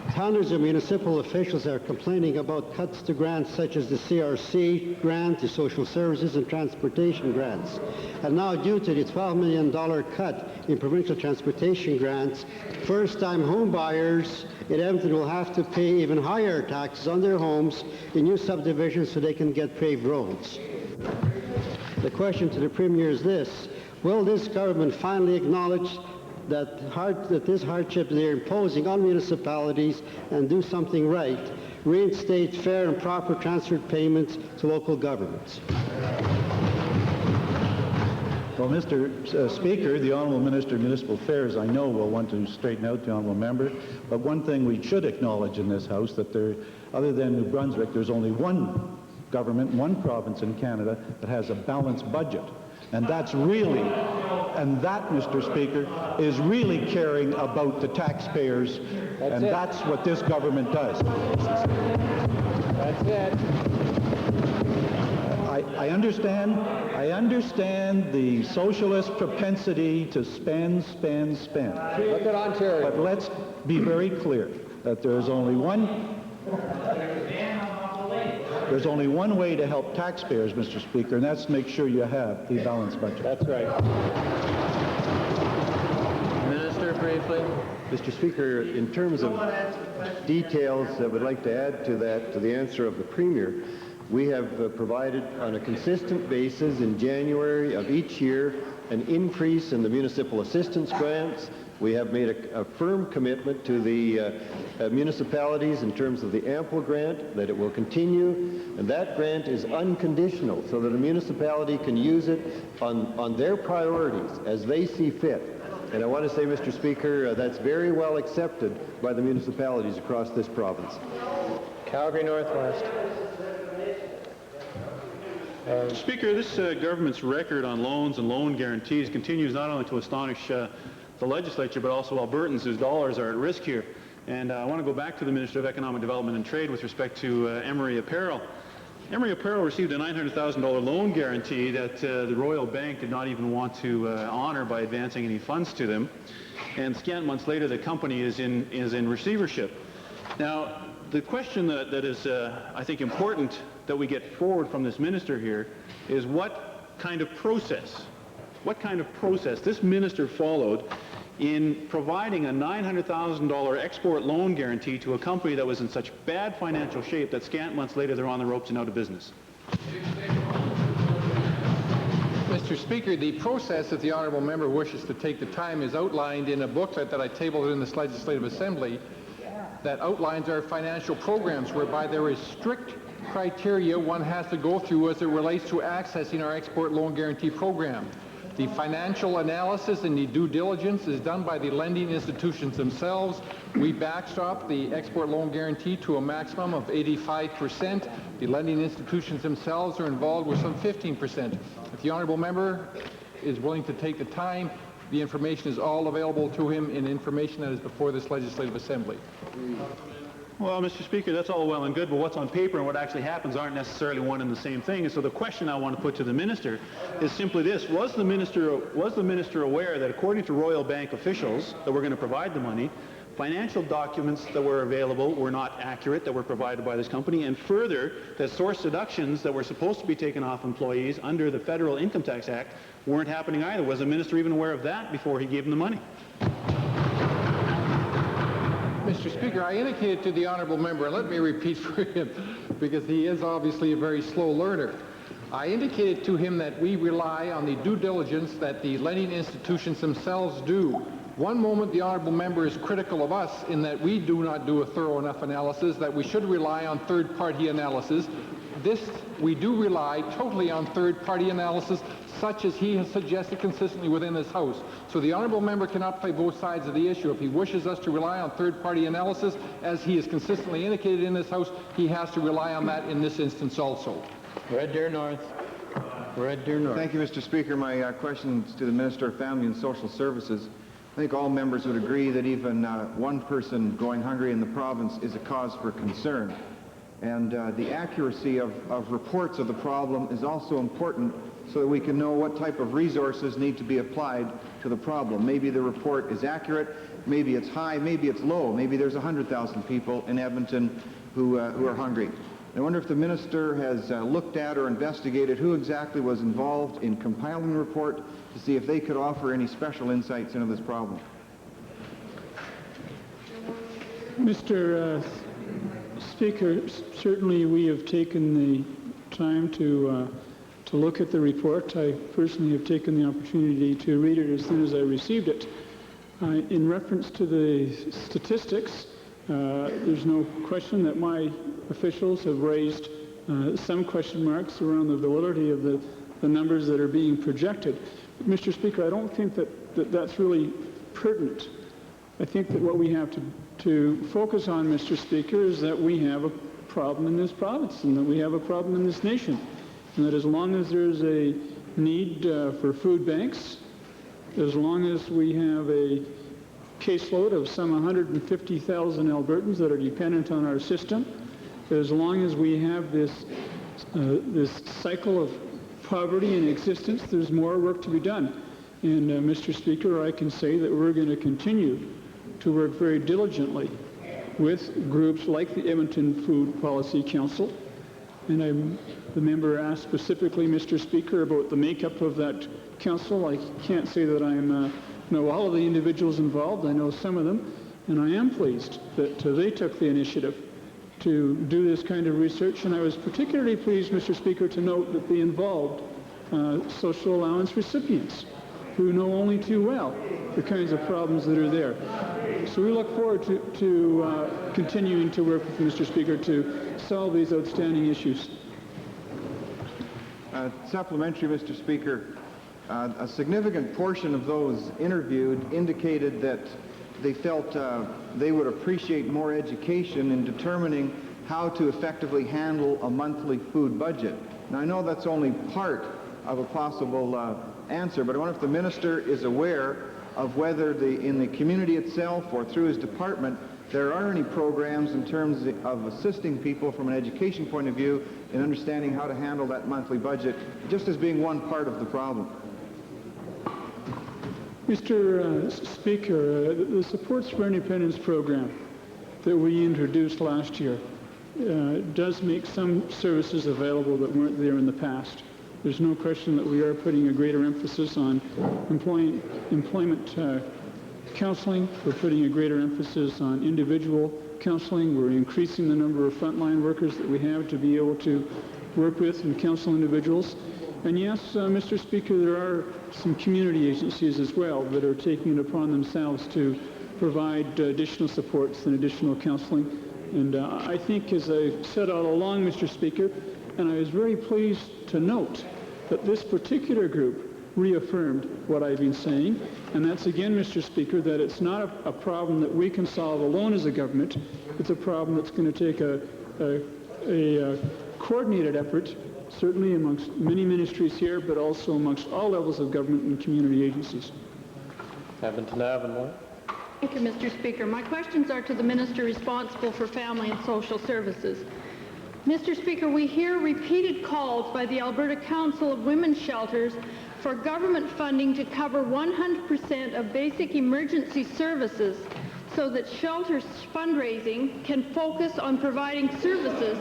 hundreds of municipal officials are complaining about cuts to grants such as the CRC grant, the social services and transportation grants. And now, due to the $12 million cut in provincial transportation grants, first-time home buyers in Edmonton will have to pay even higher taxes on their homes in new subdivisions so they can get paved roads. The question to the Premier is this: will this government finally acknowledge that this hardship they're imposing on municipalities and do something right, reinstate fair and proper transfer payments to local governments? Well, Mr. Speaker, the Honourable Minister of Municipal Affairs, I know, will want to straighten out the Honourable Member, but one thing we should acknowledge in this House, that other than New Brunswick, there's only one government, one province in Canada that has a balanced budget. And that's really, and that, Mr. Speaker, is really caring about the taxpayers, that's what this government does. That's it. I understand the socialist propensity to spend. Look at Ontario. But let's be very clear that there's only one way to help taxpayers, Mr. Speaker, and that's to make sure you have a balanced budget. That's right. Minister, briefly. Mr. Speaker, in terms of details I would like to add to that, to the answer of the Premier, we have provided on a consistent basis in January of each year an increase in the municipal assistance grants. We have made a firm commitment to the municipalities in terms of the ample grant, that it will continue, and that grant is unconditional, so that a municipality can use it on their priorities as they see fit. And I want to say, Mr. Speaker, that's very well accepted by the municipalities across this province. Calgary Northwest. Speaker, this government's record on loans and loan guarantees continues not only to astonish the legislature, but also Albertans whose dollars are at risk here. And I want to go back to the Minister of Economic Development and Trade with respect to Emery Apparel. Emery Apparel received a $900,000 loan guarantee that the Royal Bank did not even want to honor by advancing any funds to them. And scant months later, the company is in receivership. Now, the question that is, I think, important that we get forward from this minister here is what kind of process this minister followed in providing a $900,000 export loan guarantee to a company that was in such bad financial shape that scant months later they're on the ropes and out of business. Mr. Speaker, the process that the honourable member wishes to take the time is outlined in a booklet that I tabled in this Legislative Assembly that outlines our financial programs, whereby there is strict criteria one has to go through as it relates to accessing our export loan guarantee program. The financial analysis and the due diligence is done by the lending institutions themselves. We backstop the export loan guarantee to a maximum of 85%. The lending institutions themselves are involved with some 15%. If the honourable member is willing to take the time, the information is all available to him in information that is before this Legislative Assembly. Well, Mr. Speaker, that's all well and good, but what's on paper and what actually happens aren't necessarily one and the same thing. And so the question I want to put to the minister is simply this: was the minister aware that according to Royal Bank officials that were going to provide the money, financial documents that were available were not accurate that were provided by this company, and further, that source deductions that were supposed to be taken off employees under the Federal Income Tax Act weren't happening either. Was the minister even aware of that before he gave them the money? Mr. Speaker, I indicated to the honourable member, and let me repeat for him, because he is obviously a very slow learner. I indicated to him that we rely on the due diligence that the lending institutions themselves do. One moment the honourable member is critical of us in that we do not do a thorough enough analysis, that we should rely on third-party analysis. We do rely totally on third-party analysis, such as he has suggested consistently within this House. So the honourable member cannot play both sides of the issue. If he wishes us to rely on third-party analysis, as he has consistently indicated in this House, he has to rely on that in this instance also. Red Deer North. Red Deer North. Thank you, Mr. Speaker. My question is to the Minister of Family and Social Services. I think all members would agree that even one person going hungry in the province is a cause for concern. And the accuracy of reports of the problem is also important so that we can know what type of resources need to be applied to the problem. Maybe the report is accurate, maybe it's high, maybe it's low. Maybe there's 100,000 people in Edmonton who are hungry. I wonder if the minister has looked at or investigated who exactly was involved in compiling the report to see if they could offer any special insights into this problem. Mr. Speaker, certainly we have taken the time to look at the report. I personally have taken the opportunity to read it as soon as I received it. In reference to the statistics, there's no question that my officials have raised some question marks around the validity of the numbers that are being projected. But, Mr. Speaker, I don't think that's really pertinent. I think that what we have to focus on, Mr. Speaker, is that we have a problem in this province and that we have a problem in this nation. And that as long as there's a need for food banks, as long as we have a caseload of some 150,000 Albertans that are dependent on our system, as long as we have this cycle of poverty in existence, there's more work to be done. And Mr. Speaker, I can say that we're going to continue to work very diligently with groups like the Edmonton Food Policy Council. And the member asked specifically, Mr. Speaker, about the makeup of that council. I can't say that I know all of the individuals involved. I know some of them, and I am pleased that they took the initiative to do this kind of research. And I was particularly pleased, Mr. Speaker, to note that they involved social allowance recipients who know only too well the kinds of problems that are there. So we look forward to continuing to work with Mr. Speaker to solve these outstanding issues. Supplementary, Mr. Speaker. A significant portion of those interviewed indicated that they felt they would appreciate more education in determining how to effectively handle a monthly food budget. Now, I know that's only part of a possible answer, but I wonder if the minister is aware of whether in the community itself or through his department there are any programs in terms of assisting people from an education point of view in understanding how to handle that monthly budget, just as being one part of the problem. Mr. Speaker, the Supports for Independence program that we introduced last year does make some services available that weren't there in the past. There's no question that we are putting a greater emphasis on employment counseling. We're putting a greater emphasis on individual counseling. We're increasing the number of frontline workers that we have to be able to work with and counsel individuals. And yes, Mr. Speaker, there are some community agencies as well that are taking it upon themselves to provide additional supports and additional counseling. And I think, as I said all along, Mr. Speaker, and I was very pleased to note that this particular group reaffirmed what I've been saying, and that's again, Mr. Speaker, that it's not a problem that we can solve alone as a government. It's a problem that's going to take a coordinated effort, certainly amongst many ministries here, but also amongst all levels of government and community agencies. Edmonton Avenue. Thank you, Mr. Speaker. My questions are to the Minister responsible for Family and Social Services. Mr. Speaker, we hear repeated calls by the Alberta Council of Women's Shelters for government funding to cover 100% of basic emergency services so that shelters fundraising can focus on providing services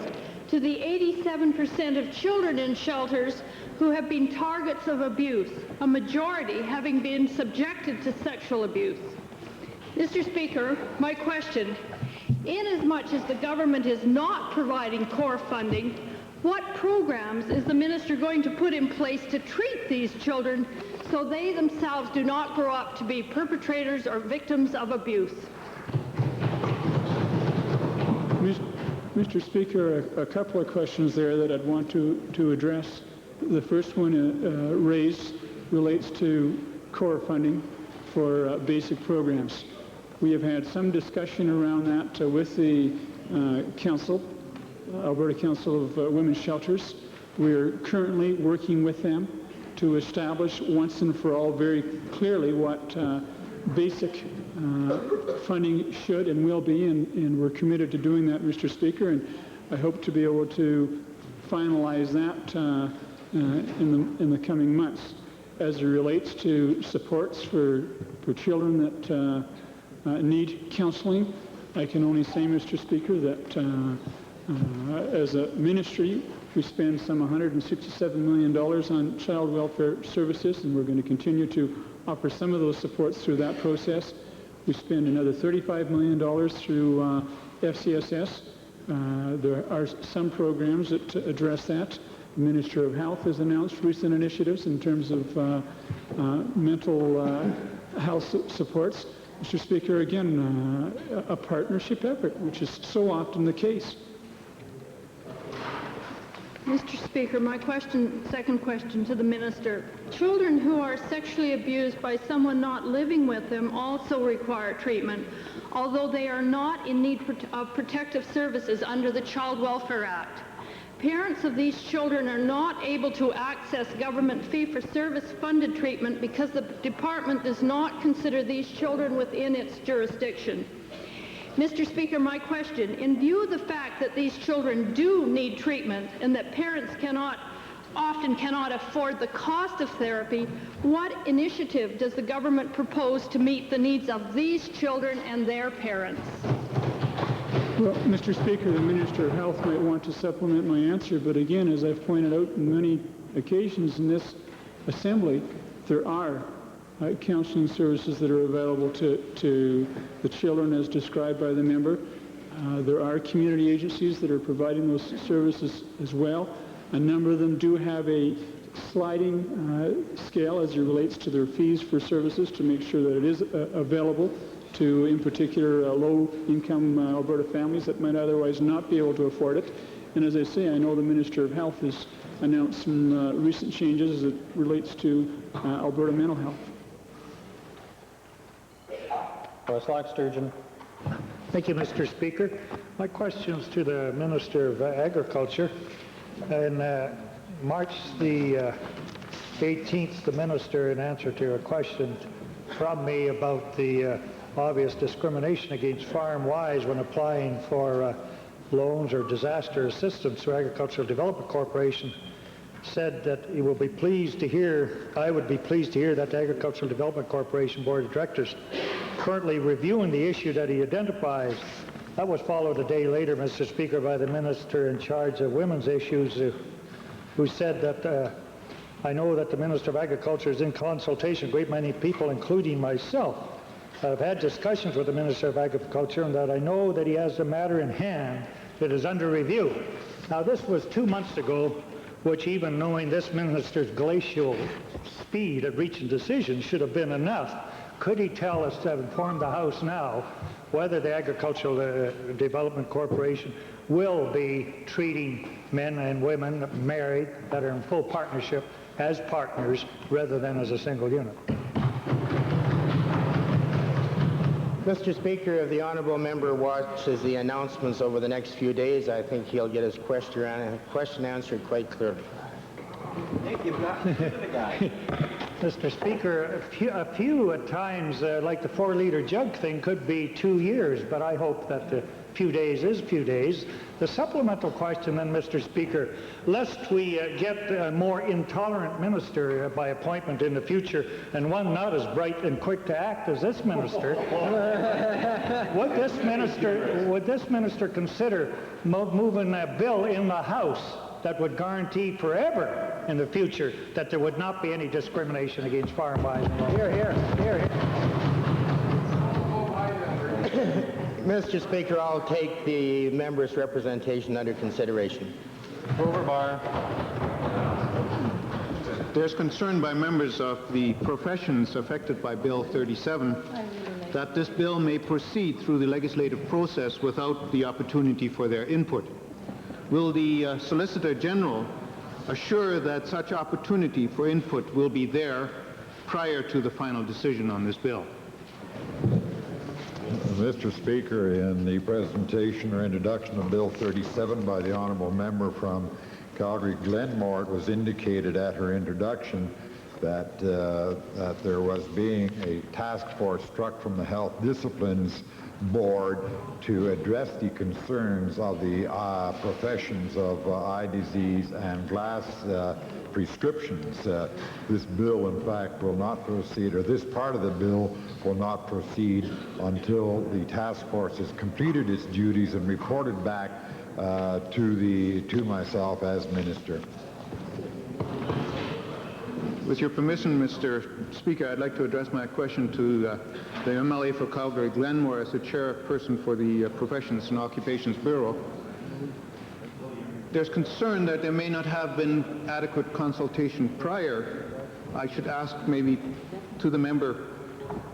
to the 87% of children in shelters who have been targets of abuse, a majority having been subjected to sexual abuse. Mr. Speaker, my question, inasmuch as the government is not providing core funding, what programs is the minister going to put in place to treat these children so they themselves do not grow up to be perpetrators or victims of abuse? Mr. Speaker, a couple of questions there that I'd want to address. The first one raised relates to core funding for basic programs. We have had some discussion around that with the Council, Alberta Council of Women's Shelters. We're currently working with them to establish once and for all very clearly what basic funding should and will be, and we're committed to doing that, Mr. Speaker, and I hope to be able to finalize that in the coming months. As it relates to supports for children that need counseling, I can only say, Mr. Speaker, that as a ministry, we spend some $167 million on child welfare services, and we're going to continue to offer some of those supports through that process. We spend another $35 million through FCSS. There are some programs that address that. The Minister of Health has announced recent initiatives in terms of mental health supports. Mr. Speaker, again, a partnership effort, which is so often the case. Mr. Speaker, my second question to the minister. Children who are sexually abused by someone not living with them also require treatment, although they are not in need of protective services under the Child Welfare Act. Parents of these children are not able to access government fee-for-service funded treatment because the department does not consider these children within its jurisdiction. Mr. Speaker, my question, in view of the fact that these children do need treatment and that parents often cannot afford the cost of therapy, what initiative does the government propose to meet the needs of these children and their parents? Well, Mr. Speaker, the Minister of Health might want to supplement my answer, but again, as I've pointed out on many occasions in this Assembly, there are counseling services that are available to the children as described by the member. There are community agencies that are providing those services as well. A number of them do have a sliding scale as it relates to their fees for services to make sure that it is available to, in particular, low-income Alberta families that might otherwise not be able to afford it. And as I say, I know the Minister of Health has announced some recent changes as it relates to Alberta mental health. Westlock Sturgeon. Thank you, Mr. Speaker. My question is to the Minister of Agriculture. In March the 18th, the Minister, in answer to a question from me about the obvious discrimination against farm wives when applying for loans or disaster assistance through Agricultural Development Corporation, said that he will be pleased to hear, I would be pleased to hear that the Agricultural Development Corporation Board of Directors currently reviewing the issue that he identifies. That was followed a day later, Mr. Speaker, by the Minister in charge of women's issues who said that I know that the Minister of Agriculture is in consultation with a great many people, including myself. I've had discussions with the Minister of Agriculture and that I know that he has the matter in hand that is under review. Now, this was 2 months ago, which even knowing this minister's glacial speed at reaching decisions should have been enough. Could he tell us, to inform the House now, whether the Agricultural Development Corporation will be treating men and women married that are in full partnership as partners rather than as a single unit? Mr. Speaker, if the honourable member watches the announcements over the next few days, I think he'll get his question answered quite clearly. Thank you. Mr. Speaker, a few at times, like the 4-liter jug thing, could be 2 years, but I hope that few days is a few days. The supplemental question then, Mr. Speaker, lest we get a more intolerant minister by appointment in the future, and one not as bright and quick to act as this minister, would this minister consider moving a bill in the House that would guarantee forever in the future that there would not be any discrimination against farm wives? Here, here, here, here. Mr. Speaker, I'll take the member's representation under consideration. Over bar. There's concern by members of the professions affected by Bill 37 that this bill may proceed through the legislative process without the opportunity for their input. Will the Solicitor General assure that such opportunity for input will be there prior to the final decision on this bill? Mr. Speaker, in the presentation or introduction of Bill 37 by the honourable member from Calgary-Glenmore, it was indicated at her introduction that, that there was being a task force struck from the Health Disciplines Board to address the concerns of the professions of eye disease and glass prescriptions. This bill, in fact, will not proceed, or this part of the bill will not proceed until the task force has completed its duties and reported back to myself as minister. With your permission, Mr. Speaker, I'd like to address my question to the MLA for Calgary-Glenmore as the chairperson for the Professions and Occupations Bureau. There's concern that there may not have been adequate consultation prior. I should ask maybe to the member,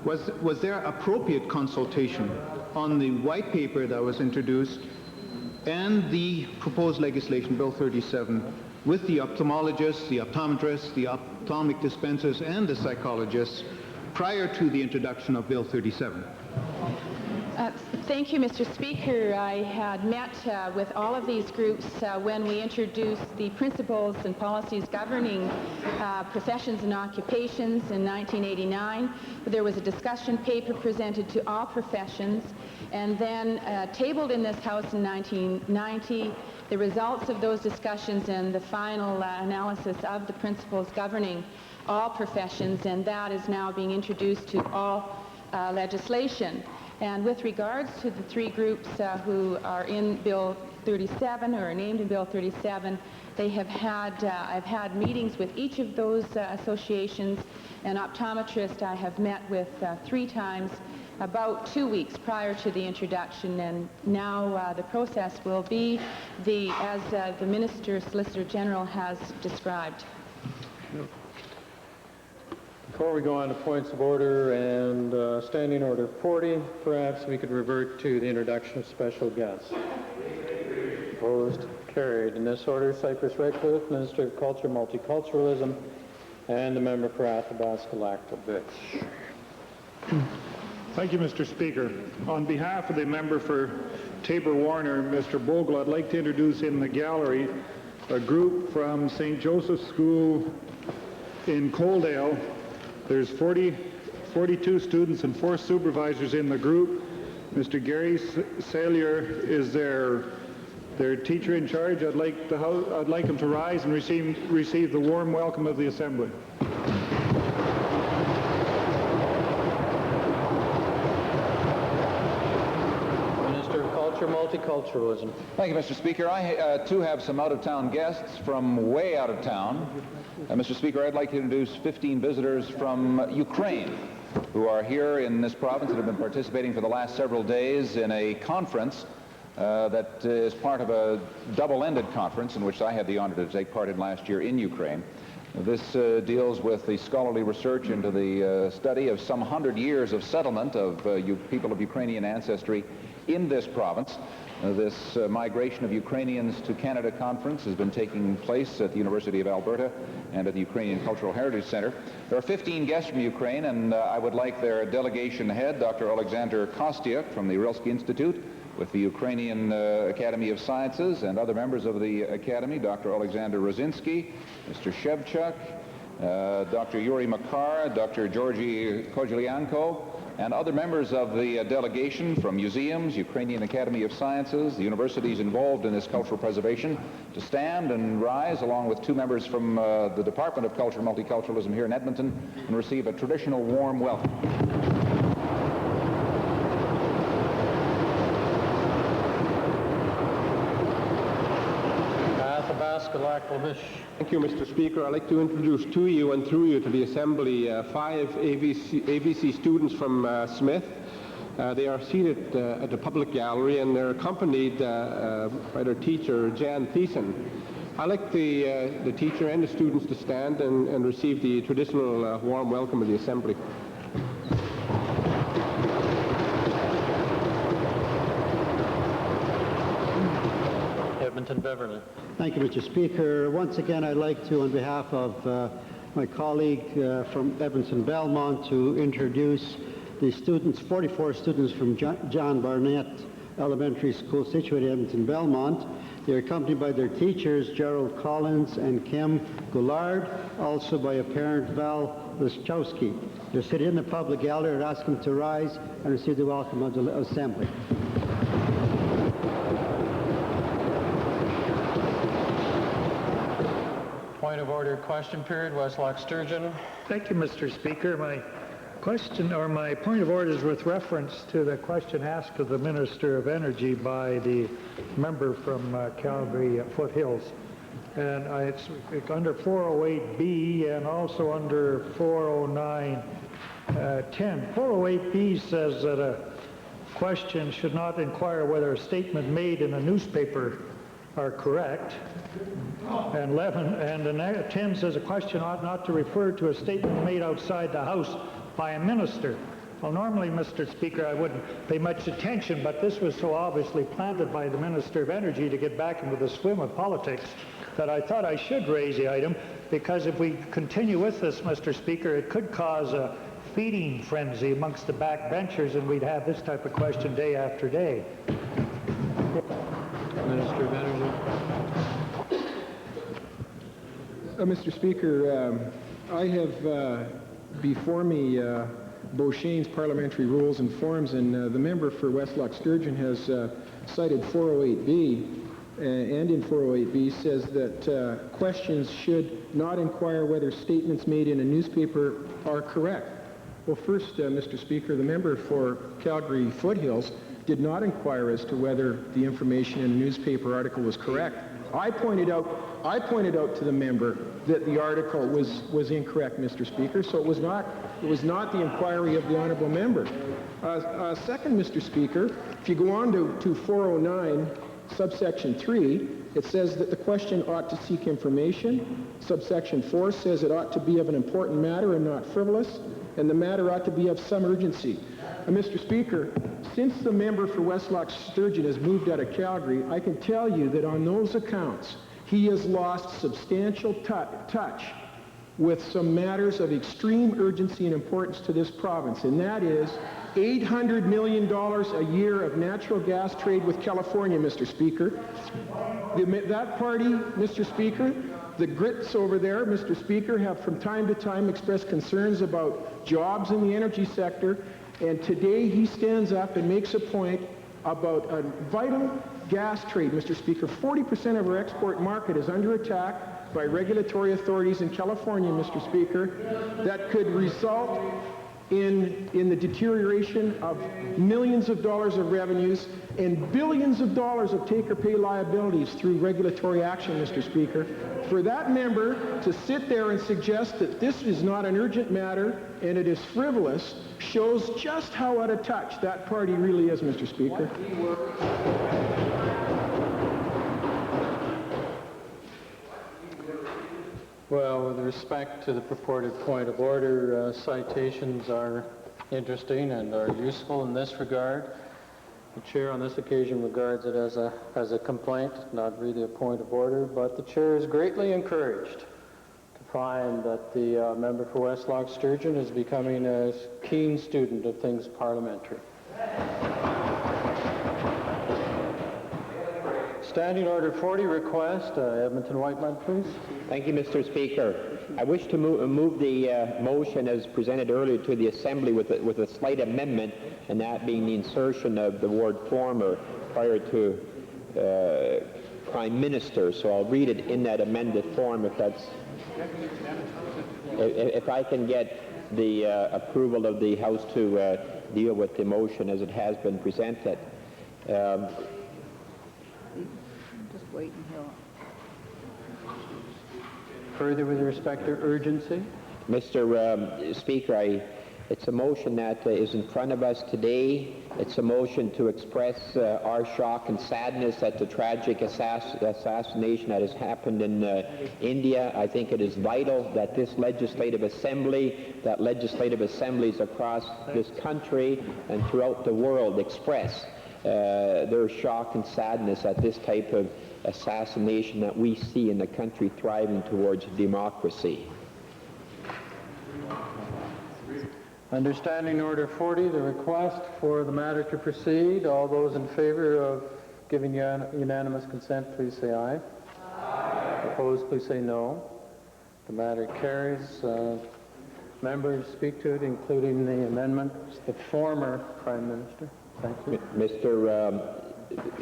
was there appropriate consultation on the white paper that was introduced and the proposed legislation, Bill 37, with the ophthalmologists, the optometrists, the ophthalmic dispensers, and the psychologists prior to the introduction of Bill 37? Thank you, Mr. Speaker. I had met with all of these groups when we introduced the principles and policies governing professions and occupations in 1989. There was a discussion paper presented to all professions, and then tabled in this House in 1990. The results of those discussions and the final analysis of the principles governing all professions, and that is now being introduced to all legislation. And with regards to the three groups who are in Bill 37 or are named in Bill 37, they have had, I've had meetings with each of those associations. An optometrist I have met with 3 times, about 2 weeks prior to the introduction, and now the process will be as the Minister Solicitor General has described. Before we go on to points of order and Standing Order 40, perhaps we could revert to the introduction of special guests. Opposed? Carried. In this order, Cypress Redcliffe, Minister of Culture, Multiculturalism, and the member for Athabasca-Lac-La Biche. Thank you, Mr. Speaker. On behalf of the member for Tabor-Warner, Mr. Bogle, I'd like to introduce in the gallery a group from St. Joseph's School in Coaldale. There's 42 students and 4 supervisors in the group. Mr. Gary Salier is their teacher in charge. I'd like him to rise and receive the warm welcome of the Assembly. Minister of Culture, Multiculturalism. Thank you, Mr. Speaker. I, too, have some out-of-town guests from way out of town. Mr. Speaker, I'd like to introduce 15 visitors from Ukraine who are here in this province and have been participating for the last several days in a conference that is part of a double-ended conference in which I had the honor to take part in last year in Ukraine. This deals with the scholarly research into the study of some 100 years of settlement of people of Ukrainian ancestry in this province. This migration of Ukrainians to Canada conference has been taking place at the University of Alberta and at the Ukrainian Cultural Heritage Center. There are 15 guests from Ukraine, and I would like their delegation head, Dr. Alexander Kostyuk from the Rilsky Institute, with the Ukrainian Academy of Sciences and other members of the Academy, Dr. Alexander Rosinski, Mr. Shevchuk, Dr. Yuri Makar, Dr. Georgy Kozhelianko, and other members of the delegation from museums, Ukrainian Academy of Sciences, the universities involved in this cultural preservation, to stand and rise along with two members from the Department of Culture and Multiculturalism here in Edmonton and receive a traditional warm welcome. Thank you, Mr. Speaker. I'd like to introduce to you and through you to the Assembly 5 AVC students from Smith. They are seated at the public gallery and they're accompanied by their teacher, Jan Thiessen. I'd like the teacher and the students to stand and receive the traditional warm welcome of the Assembly. Edmonton Beverly. Thank you, Mr. Speaker. Once again, I'd like to, on behalf of my colleague from Edmonton Belmont, to introduce the students, 44 students from John Barnett Elementary School situated in Edmonton Belmont. They're accompanied by their teachers, Gerald Collins and Kim Goulard, also by a parent, Val Liszczowski. They're sitting in the public gallery. I ask them to rise and receive the welcome of the Assembly. Point of order, question period, Westlock Sturgeon. Thank you, Mr. Speaker. My question, or my point of order, is with reference to the question asked of the Minister of Energy by the member from Calgary Foothills. And it's under 408B and also under 409-10. 408B says that a question should not inquire whether a statement made in a newspaper are correct. And 10 says a question ought not to refer to a statement made outside the House by a minister. Well, normally, Mr. Speaker, I wouldn't pay much attention, but this was so obviously planted by the Minister of Energy to get back into the swim of politics that I thought I should raise the item, because if we continue with this, Mr. Speaker, it could cause a feeding frenzy amongst the backbenchers, and we'd have this type of question day after day. Minister of Energy. Mr. Speaker, I have before me Beauchesne's parliamentary rules and forms, and the member for Westlock Sturgeon has cited 408B, and in 408B says that questions should not inquire whether statements made in a newspaper are correct. Well, first, Mr. Speaker, the member for Calgary Foothills did not inquire as to whether the information in a newspaper article was correct. I pointed out to the member that the article was incorrect, Mr. Speaker, so it was not the inquiry of the honourable member. Second, Mr. Speaker, if you go on to 409, subsection 3, it says that the question ought to seek information. Subsection 4 says it ought to be of an important matter and not frivolous, and the matter ought to be of some urgency. Mr. Speaker, since the member for Westlock Sturgeon has moved out of Calgary, I can tell you that on those accounts, he has lost substantial touch with some matters of extreme urgency and importance to this province, and that is $800 million a year of natural gas trade with California, Mr. Speaker. That party, Mr. Speaker, the Grits over there, Mr. Speaker, have from time to time expressed concerns about jobs in the energy sector, and today he stands up and makes a point about a vital gas trade, Mr. Speaker. 40% of our export market is under attack by regulatory authorities in California, Mr. Speaker, that could result in the deterioration of millions of dollars of revenues and billions of dollars of take-or-pay liabilities through regulatory action, Mr. Speaker. For that member to sit there and suggest that this is not an urgent matter and it is frivolous shows just how out of touch that party really is, Mr. Speaker. Well, with respect to the purported point of order, citations are interesting and are useful in this regard. The chair on this occasion regards it as a complaint, not really a point of order, but the chair is greatly encouraged to find that the member for Westlock Sturgeon is becoming a keen student of things parliamentary. Standing Order 40 request, Edmonton Whiteman, please. Thank you, Mr. Speaker. I wish to move the motion as presented earlier to the Assembly with a slight amendment, and that being the insertion of the word former prior to Prime Minister. So I'll read it in that amended form if I can get the approval of the House to deal with the motion as it has been presented. Just wait until... Further with respect to urgency? Mr. Speaker, it's a motion that is in front of us today. It's a motion to express our shock and sadness at the tragic assassination that has happened in India. I think it is vital that this legislative assembly, that legislative assemblies across this country and throughout the world express their shock and sadness at this type of assassination that we see in the country thriving towards democracy. Understanding Order 40, the request for the matter to proceed. All those in favor of giving unanimous consent, please say aye. Aye. Opposed, please say no. The matter carries. Members speak to it, including the amendment, the former Prime Minister. Thank you. Mr.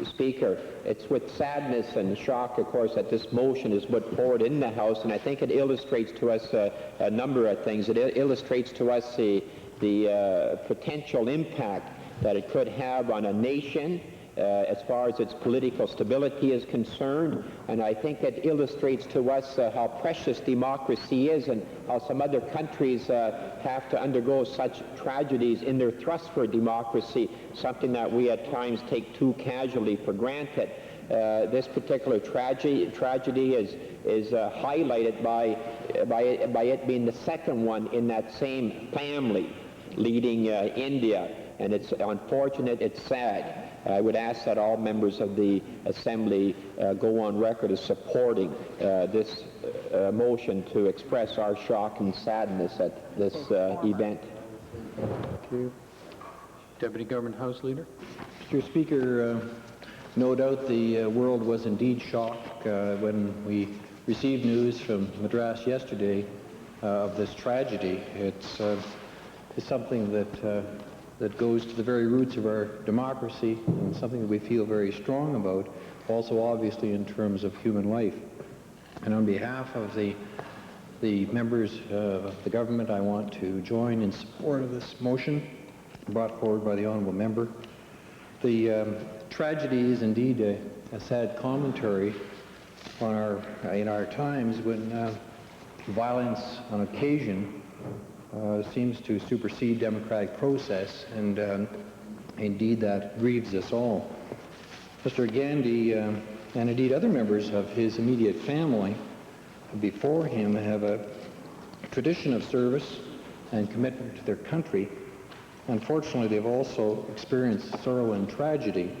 Speaker, it's with sadness and shock, of course, that this motion is put forward in the House, and I think it illustrates to us a number of things. It illustrates to us the potential impact that it could have on a nation as far as its political stability is concerned, and I think it illustrates to us how precious democracy is and how some other countries have to undergo such tragedies in their thrust for democracy, something that we at times take too casually for granted. This particular tragedy is highlighted by it being the second one in that same family leading India, and it's unfortunate, it's sad. I would ask that all members of the Assembly go on record as supporting this motion to express our shock and sadness at this event. Thank you. Deputy Government House Leader. Mr. Speaker, no doubt the world was indeed shocked when we received news from Madras yesterday of this tragedy. It's something that goes to the very roots of our democracy and something that we feel very strong about, also obviously in terms of human life. And on behalf of the members of the government, I want to join in support of this motion brought forward by the honourable member. The tragedy is indeed a sad commentary on in our times when violence on occasion seems to supersede democratic process, and indeed that grieves us all. Mr. Gandhi and indeed other members of his immediate family before him have a tradition of service and commitment to their country. Unfortunately, they've also experienced sorrow and tragedy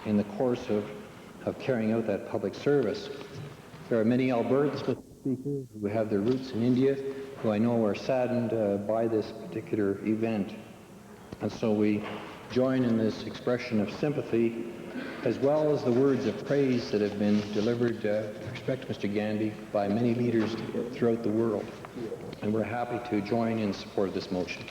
in the course of carrying out that public service. There are many Albertans, Mr. Speaker, who have their roots in India, who I know are saddened by this particular event. And so we join in this expression of sympathy, as well as the words of praise that have been delivered with respect to Mr. Gandhi by many leaders throughout the world. And we're happy to join in support of this motion.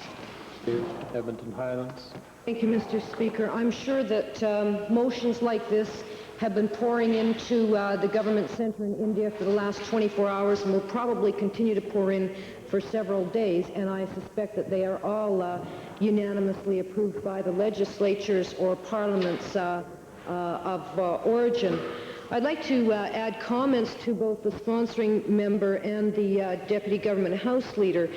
Edmonton Highlands. Thank you, Mr. Speaker. I'm sure that motions like this have been pouring into the government centre in India for the last 24 hours and will probably continue to pour in for several days, and I suspect that they are all unanimously approved by the legislatures or parliaments of origin. I'd like to add comments to both the sponsoring member and the Deputy Government House Leader.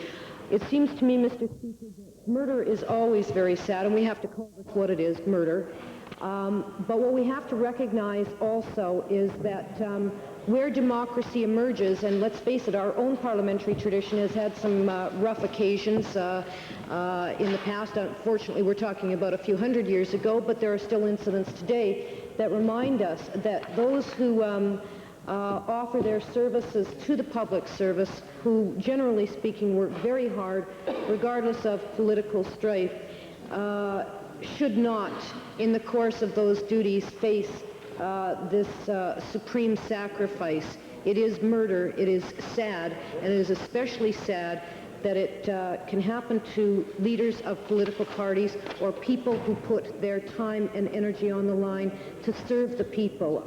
It seems to me, Mr. Speaker, that murder is always very sad, and we have to call this what it is, murder. But what we have to recognize also is that where democracy emerges, and let's face it, our own parliamentary tradition has had some rough occasions in the past. Unfortunately, we're talking about a few hundred years ago, but there are still incidents today that remind us that those who offer their services to the public service, who generally speaking work very hard regardless of political strife, should not, in the course of those duties, face this supreme sacrifice. It is murder, it is sad, and it is especially sad that it can happen to leaders of political parties or people who put their time and energy on the line to serve the people.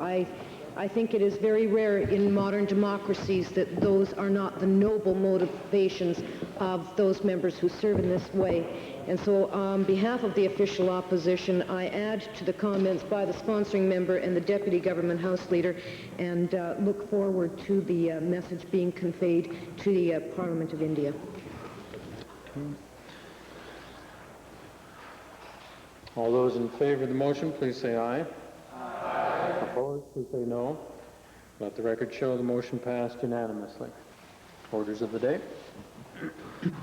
I think it is very rare in modern democracies that those are not the noble motivations of those members who serve in this way. And so on behalf of the official opposition, I add to the comments by the sponsoring member and the Deputy Government House Leader and look forward to the message being conveyed to the Parliament of India. All those in favor of the motion, please say aye. Aye. Opposed, please say no. Let the record show the motion passed unanimously. Orders of the day.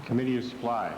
Committee of Supply.